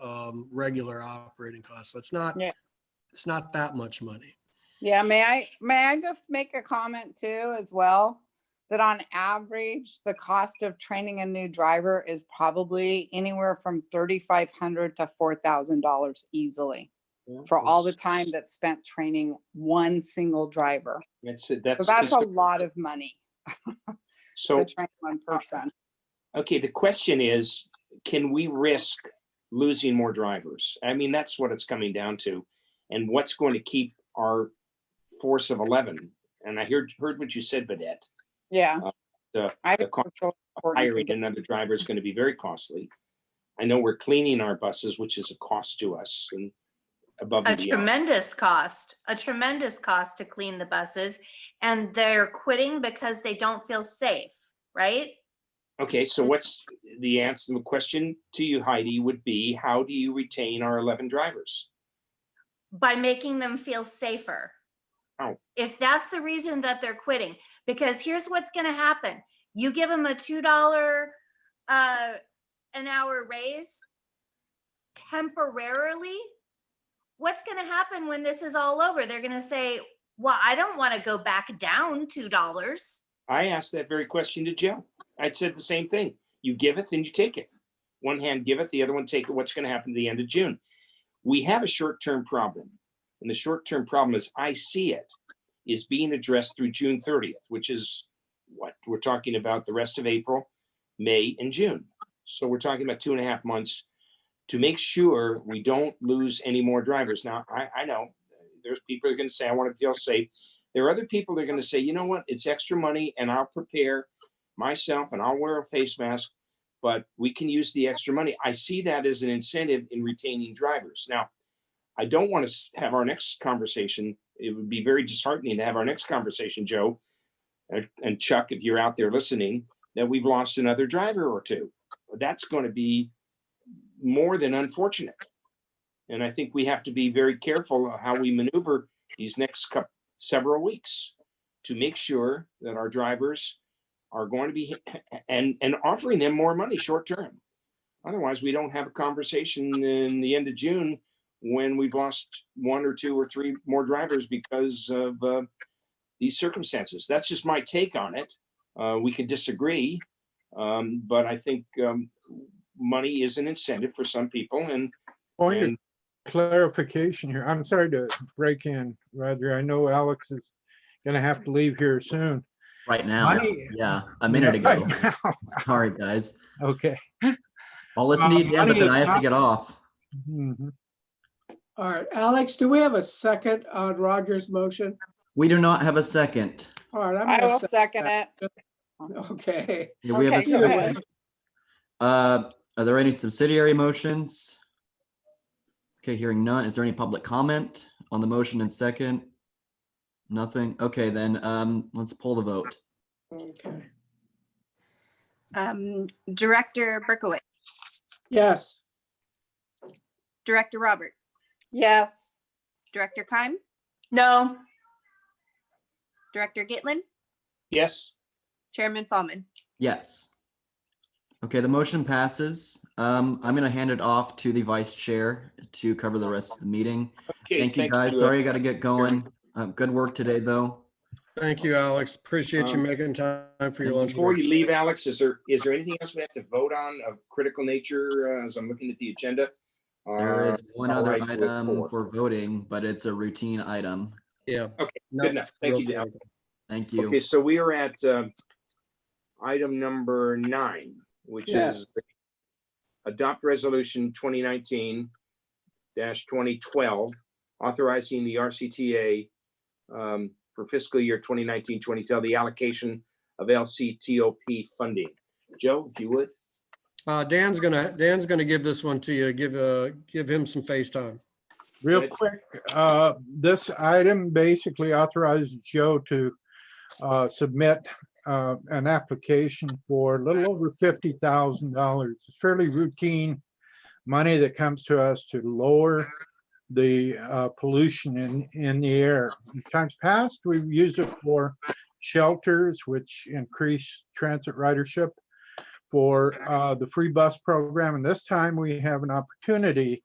regular operating costs. So it's not that much money. Yeah, may I just make a comment too as well? That on average, the cost of training a new driver is probably anywhere from $3,500 to $4,000 easily for all the time that's spent training one single driver. That's a lot of money so to train one person. Okay, the question is, can we risk losing more drivers? I mean, that's what it's coming down to. And what's going to keep our force of 11? And I heard what you said, Vedette. Yeah. The cost of hiring another driver is going to be very costly. I know we're cleaning our buses, which is a cost to us, and above and beyond. Tremendous cost to clean the buses, and they're quitting because they don't feel safe, right? Okay, so what's the answer? The question to you, Heidi, would be, how do you retain our 11 drivers? By making them feel safer. Oh. If that's the reason that they're quitting, because here's what's going to happen. You give them a $2 an hour raise temporarily. What's going to happen when this is all over? They're going to say, well, I don't want to go back down $2. I asked that very question to Joe. I said the same thing. You give it, then you take it. One hand give it, the other one take it. What's going to happen at the end of June? We have a short-term problem. And the short-term problem, as I see it, is being addressed through June 30th, which is, what, we're talking about the rest of April, May, and June. So we're talking about 2.5 months to make sure we don't lose any more drivers. Now, I know there's people that are going to say, I want to feel safe. There are other people that are going to say, you know what, it's extra money and I'll prepare myself and I'll wear a face mask, but we can use the extra money. I see that as an incentive in retaining drivers. Now, I don't want to have our next conversation. It would be very disheartening to have our next conversation, Joe, and Chuck, if you're out there listening, that we've lost another driver or two. That's going to be more than unfortunate. And I think we have to be very careful of how we maneuver these next several weeks to make sure that our drivers are going to be and offering them more money short term. Otherwise, we don't have a conversation in the end of June when we've lost 1 or 2 or 3 more drivers because of these circumstances. That's just my take on it. We can disagree, but I think money is an incentive for some people. And Point of clarification here. I'm sorry to break in, Roger. I know Alex is gonna have to leave here soon. Right now, Money- yeah, a minute ago. Right now. Sorry, guys. Okay. I'll listen to you, Dan, but money then is I have to not- get off. Mhm. All right, Alex, do we have a second on Roger's motion? We do not have a second. All right, I'm I gonna will second it. Okay. Yeah, we have a Okay, go second. ahead. Are there any subsidiary motions? Okay, hearing none. Is there any public comment on the motion and second? Nothing. Okay, then let's pull the vote. Okay. Director Berkowitz, Yes. Director Roberts, Yes. Director Keim, No. Director Gitlin, yes, Chairman Fallman. Yes. Okay, the motion passes. I'm gonna hand it off to the vice chair to cover the rest of the meeting. okay. Thank you, guys. Sorry, I gotta get going. Good work today, though. Thank you, Alex. Appreciate you Um, making time for your And lunch. before break. you leave, Alex, is there anything else we have to vote on of critical nature as I'm looking at the agenda? There is one all other right with item 4? for voting, but it's a routine item. Yeah. Okay, No, good enough. Thank real you, Dan. critical. Thank you. Okay, so we are at item number 9, which Yes. is adopt resolution 2019-2012, authorizing the RCTA for fiscal year 2019-2012, the allocation of LCTOP funding. Joe, if you would. Dan's gonna give this one to you. Give him some face time. Real Good. quick, this item basically authorizes Joe to submit an application for a little over $50,000. It's fairly routine money that comes to us to lower the pollution in the air. In times past, we've used it for shelters, which increase transit ridership, for the free bus program. And this time we have an opportunity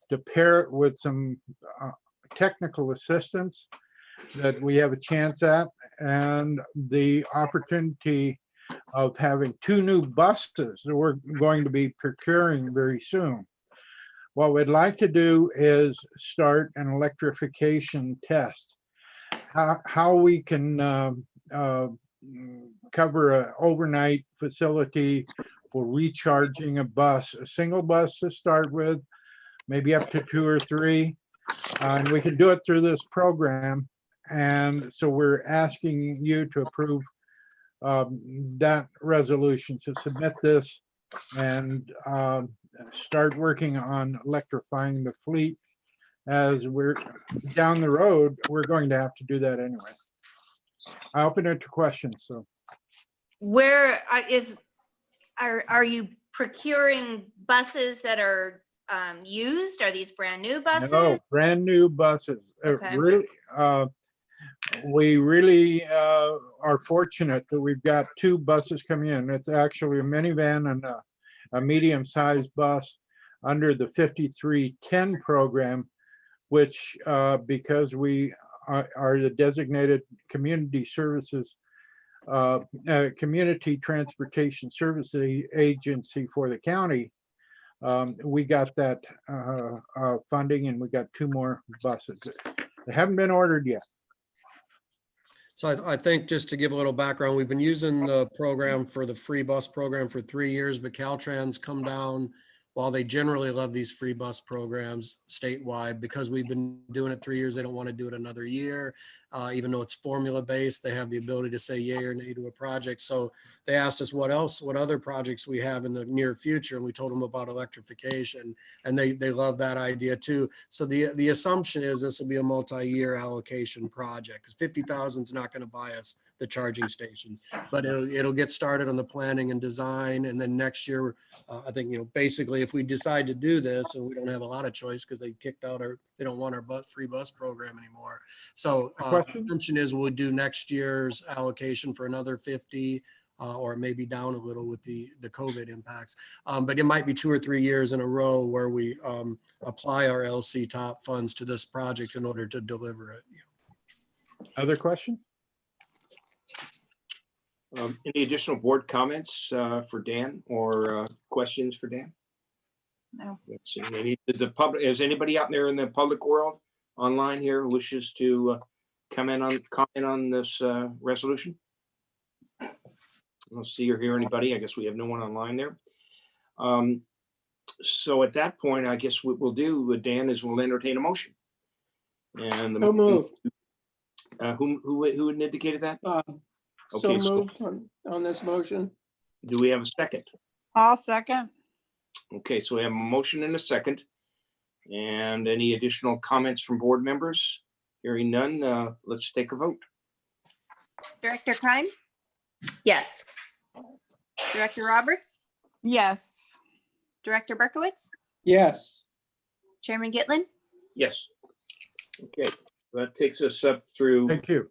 to pair it with some technical assistance that we have a chance at, and the opportunity of having 2 new buses that we're going to be procuring very soon. What we'd like to do is start an electrification test. How we can cover an overnight facility for recharging a bus, a single bus to start with, maybe up to 2 or 3. And we can do it through this program. And so we're asking you to approve that resolution, to submit this and start working on electrifying the fleet. As we're down the road, we're going to have to do that anyway. I open it to questions, so. Where are you procuring buses that are used? Are these brand new No, buses? brand new buses. Okay. Really, we really are fortunate that we've got 2 buses coming in. It's actually a minivan and a medium-sized bus under the 5310 program, which because we are the designated community services, community transportation service agency for the county, we got that funding, and we got 2 more buses. They haven't been ordered yet. So I think just to give a little background, we've been using the program for the free bus program for 3 years, but Caltrans come down while they generally love these free bus programs statewide, because we've been doing it 3 years, they don't want to do it another year. Even though it's formula based, they have the ability to say yay or nay to a project. So they asked us what other projects we have in the near future. And we told them about electrification, and they love that idea too. So the assumption is this will be a multi-year allocation project, because 50,000 is not going to buy us the charging stations, but it'll get started on the planning and design. And then next year, I think, basically if we decide to do this, and we don't have a lot of choice because they kicked out they don't want our free bus program anymore. So Question? assumption is we'll do next year's allocation for another 50, or maybe down a little with the COVID impacts. But it might be 2 or 3 years in a row where we apply our LC top funds to this project in order to deliver it. Other question? Any additional board comments for Dan, or questions for Dan? No. Let's see. Is anybody out there in the public world online here who wishes to comment on this resolution? I don't see or hear anybody. I guess we have no one online there. So at that point, I guess what we'll do, Dan, is we'll entertain a motion. And So moved. who had indicated that? So Okay, so- moved on this motion. Do we have a second? I'll second. Okay, so we have a motion and a second. And any additional comments from board members? Hearing none, let's take a vote. Director Keim, Yes. Director Roberts, Yes. Director Berkowitz, Yes. Chairman Gitlin, Yes. Okay, that takes us up through Thank you.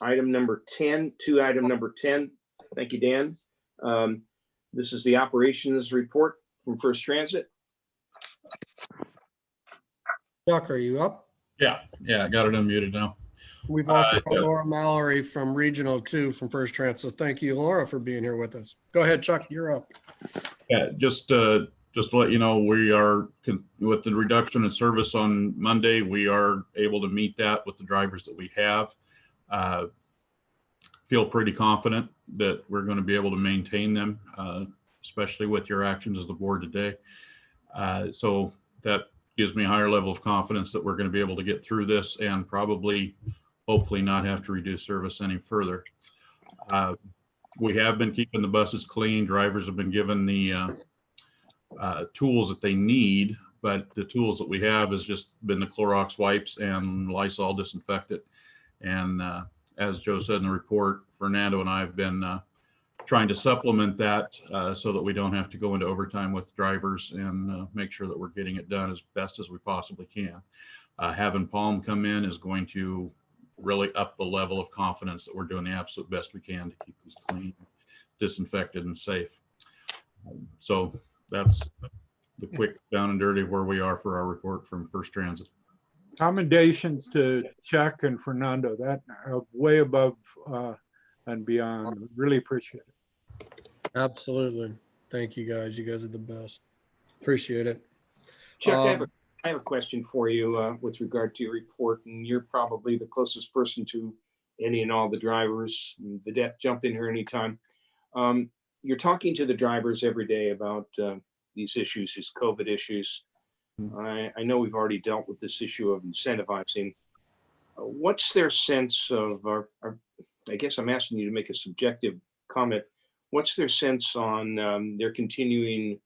item number 10 to item number 10. Thank you, Dan. This is the operations report from First Transit. Chuck, are you up? Yeah, I got it unmuted now. We've also got yeah. Laura Mallory from Regional 2 from First Trans. So thank you, Laura, for being here with us. Go ahead, Chuck, you're up. Yeah, just to let you know, we are, with the reduction in service on Monday, we are able to meet that with the drivers that we have. Feel pretty confident that we're going to be able to maintain them, especially with your actions as the board today. So that gives me a higher level of confidence that we're going to be able to get through this and probably, hopefully, not have to reduce service any further. We have been keeping the buses clean. Drivers have been given the tools that they need, but the tools that we have has just been the Clorox wipes and Lysol disinfectant. And as Joe said in the report, Fernando and I have been trying to supplement that so that we don't have to go into overtime with drivers, and make sure that we're getting it done as best as we possibly can. Having Palm come in is going to really up the level of confidence that we're doing the absolute best we can to keep these clean, disinfected, and safe. So that's the quick down and dirty of where we are for our report from First Transit. Commendations to Chuck and Fernando. That way above and beyond. Really appreciate it. Absolutely. Thank you, guys. You guys are the best. Appreciate it. Chuck, I have a question for you with regard to your report, and you're probably the closest person to any and all the drivers. Vedette, jump in here anytime. You're talking to the drivers every day about these issues, these COVID issues. I know we've already dealt with this issue of incentivizing. What's their sense of, I guess I'm asking you to make a subjective comment. What's their sense on their continuing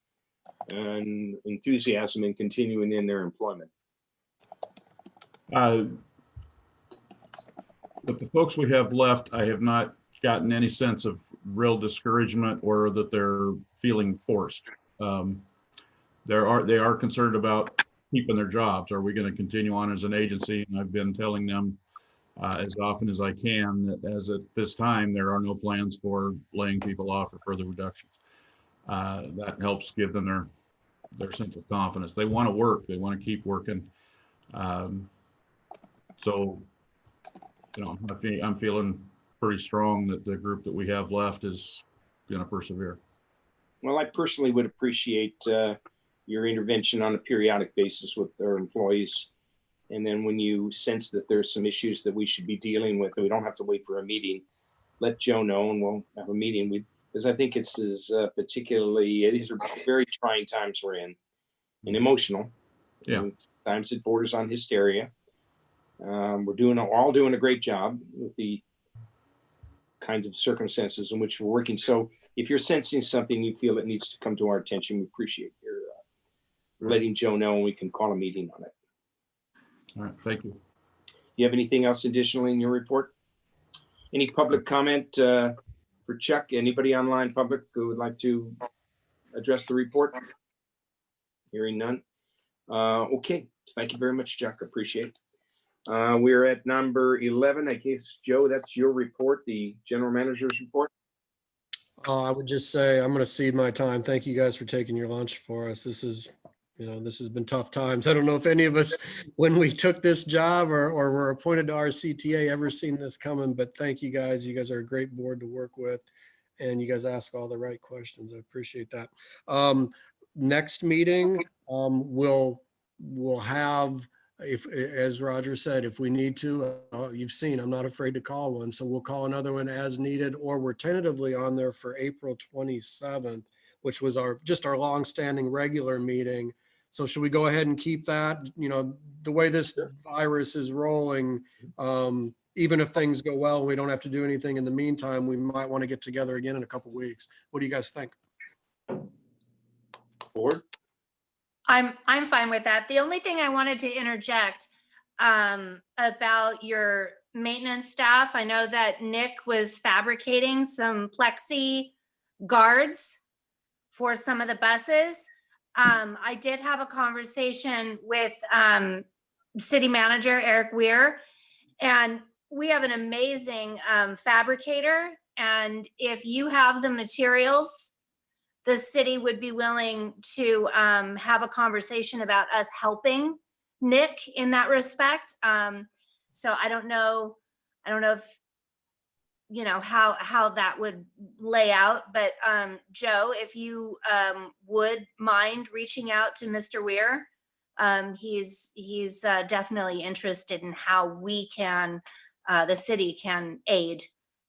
enthusiasm in continuing in their employment? But the folks we have left, I have not gotten any sense of real discouragement or that they're feeling forced. They are concerned about keeping their jobs. Are we going to continue on as an agency? And I've been telling them as often as I can that as at this time, there are no plans for laying people off or further reductions. That helps give them their sense of confidence. They want to work. They want to keep working. So, I'm feeling pretty strong that the group that we have left is going to persevere. Well, I personally would appreciate your intervention on a periodic basis with their employees And then when you sense that there's some issues that we should be dealing with, we don't have to wait for a meeting, let Joe know and we'll have a meeting. Because I think these are very trying times we're in and emotional. Yeah. And sometimes it borders on hysteria. We're all doing a great job with the kinds of circumstances in which we're working. So if you're sensing something you feel that needs to come to our attention, we appreciate your letting Joe know, and we can call a meeting on it. All right, thank you. You have anything else additionally in your report? Any public comment for Chuck? Anybody online public who would like to address the report? Hearing none. Okay, thank you very much, Chuck. Appreciate it. We're at number 11. I guess, Joe, that's your report, the general manager's report. I would just say, I'm going to cede my time. Thank you guys for taking your lunch for us. This has been tough times. I don't know if any of us, when we took this job or were appointed to our CTA, ever seen this coming, but thank you guys. You guys are a great board to work with, and you guys ask all the right questions. I appreciate that. Next meeting, we'll have, if, as Roger said, if we need to, you've seen, I'm not afraid to call one. So we'll call another one as needed, or we're tentatively on there for April 27th, which was our longstanding regular meeting. So should we go ahead and keep that? You know, the way this virus is rolling, even if things go well and we don't have to do anything in the meantime, we might want to get together again in a couple of weeks. What do you guys think? Board? I'm fine with that. The only thing I wanted to interject about your maintenance staff, I know that Nick was fabricating some plexi guards for some of the buses. I did have a conversation with city manager Eric Weir, and we have an amazing fabricator. And if you have the materials, the city would be willing to have a conversation about us helping Nick in that respect. So I don't know if, you know, how that would lay out, but Joe, if you would mind reaching out to Mr. Weir, he's definitely interested in how we can, the city can aid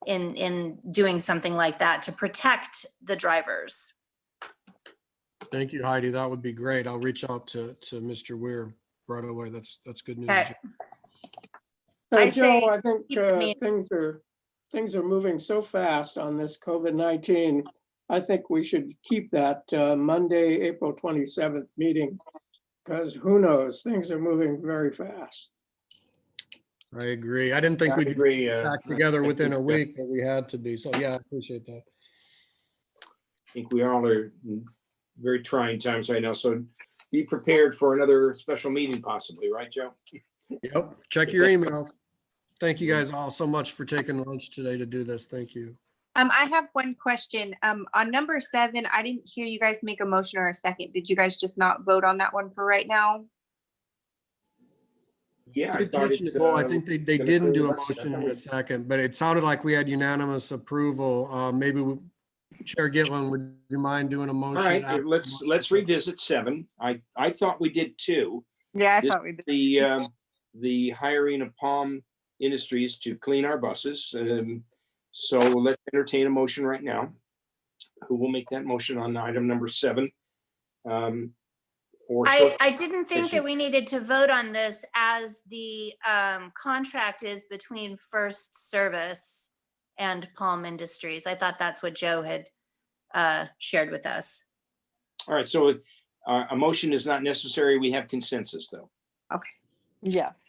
in doing something like that to protect the drivers. Thank you, Heidi. That would be great. I'll reach out to Mr. Weir right away. That's good news. Okay. So, I say Joe, I think keep the meeting. things are moving so fast on this COVID-19. I think we should keep that Monday, April 27th meeting, because who knows, things are moving very fast. I agree. I didn't think I we'd agree, be back together within a week, but we had to be. So yeah, I appreciate that. I think we all are in very trying times right now. So be prepared for another special meeting possibly, right, Joe? Yep. Check your emails. Thank you guys all so much for taking lunch today to do this. Thank you. I have one question. On number 7, I didn't hear you guys make a motion or a second. Did you guys just not vote on that one for right now? Yeah. Good catch, Nicole. I think they didn't do a motion in a second, but it sounded like we had unanimous approval. Maybe Chair Gitlin, would you mind doing a motion? All right, let's revisit 7. I thought we did 2. Yeah, I This thought we did. the hiring of Palm Industries to clean our buses. So let's entertain a motion right now. Who will make that motion on item number 7? I didn't think that we needed to vote on this, as the contract is between First Service and Palm Industries. I thought that's what Joe had shared with us. All right, so a motion is not necessary. We have consensus, though. Okay. Yes.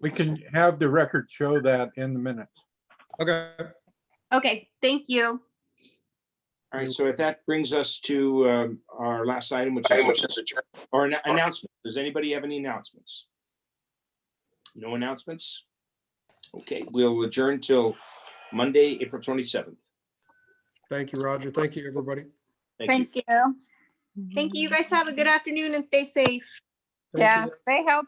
We can have the record show that in the minutes. Okay. Okay, thank you. All right, so if that brings us to our last item, which is our announcement. Does anybody have any announcements? No announcements? Okay, we'll adjourn till Monday, April 27th. Thank you, Roger. Thank you, everybody. Thank you. Thank you. You guys have a good afternoon and stay safe. Thank Yeah, you. stay healthy.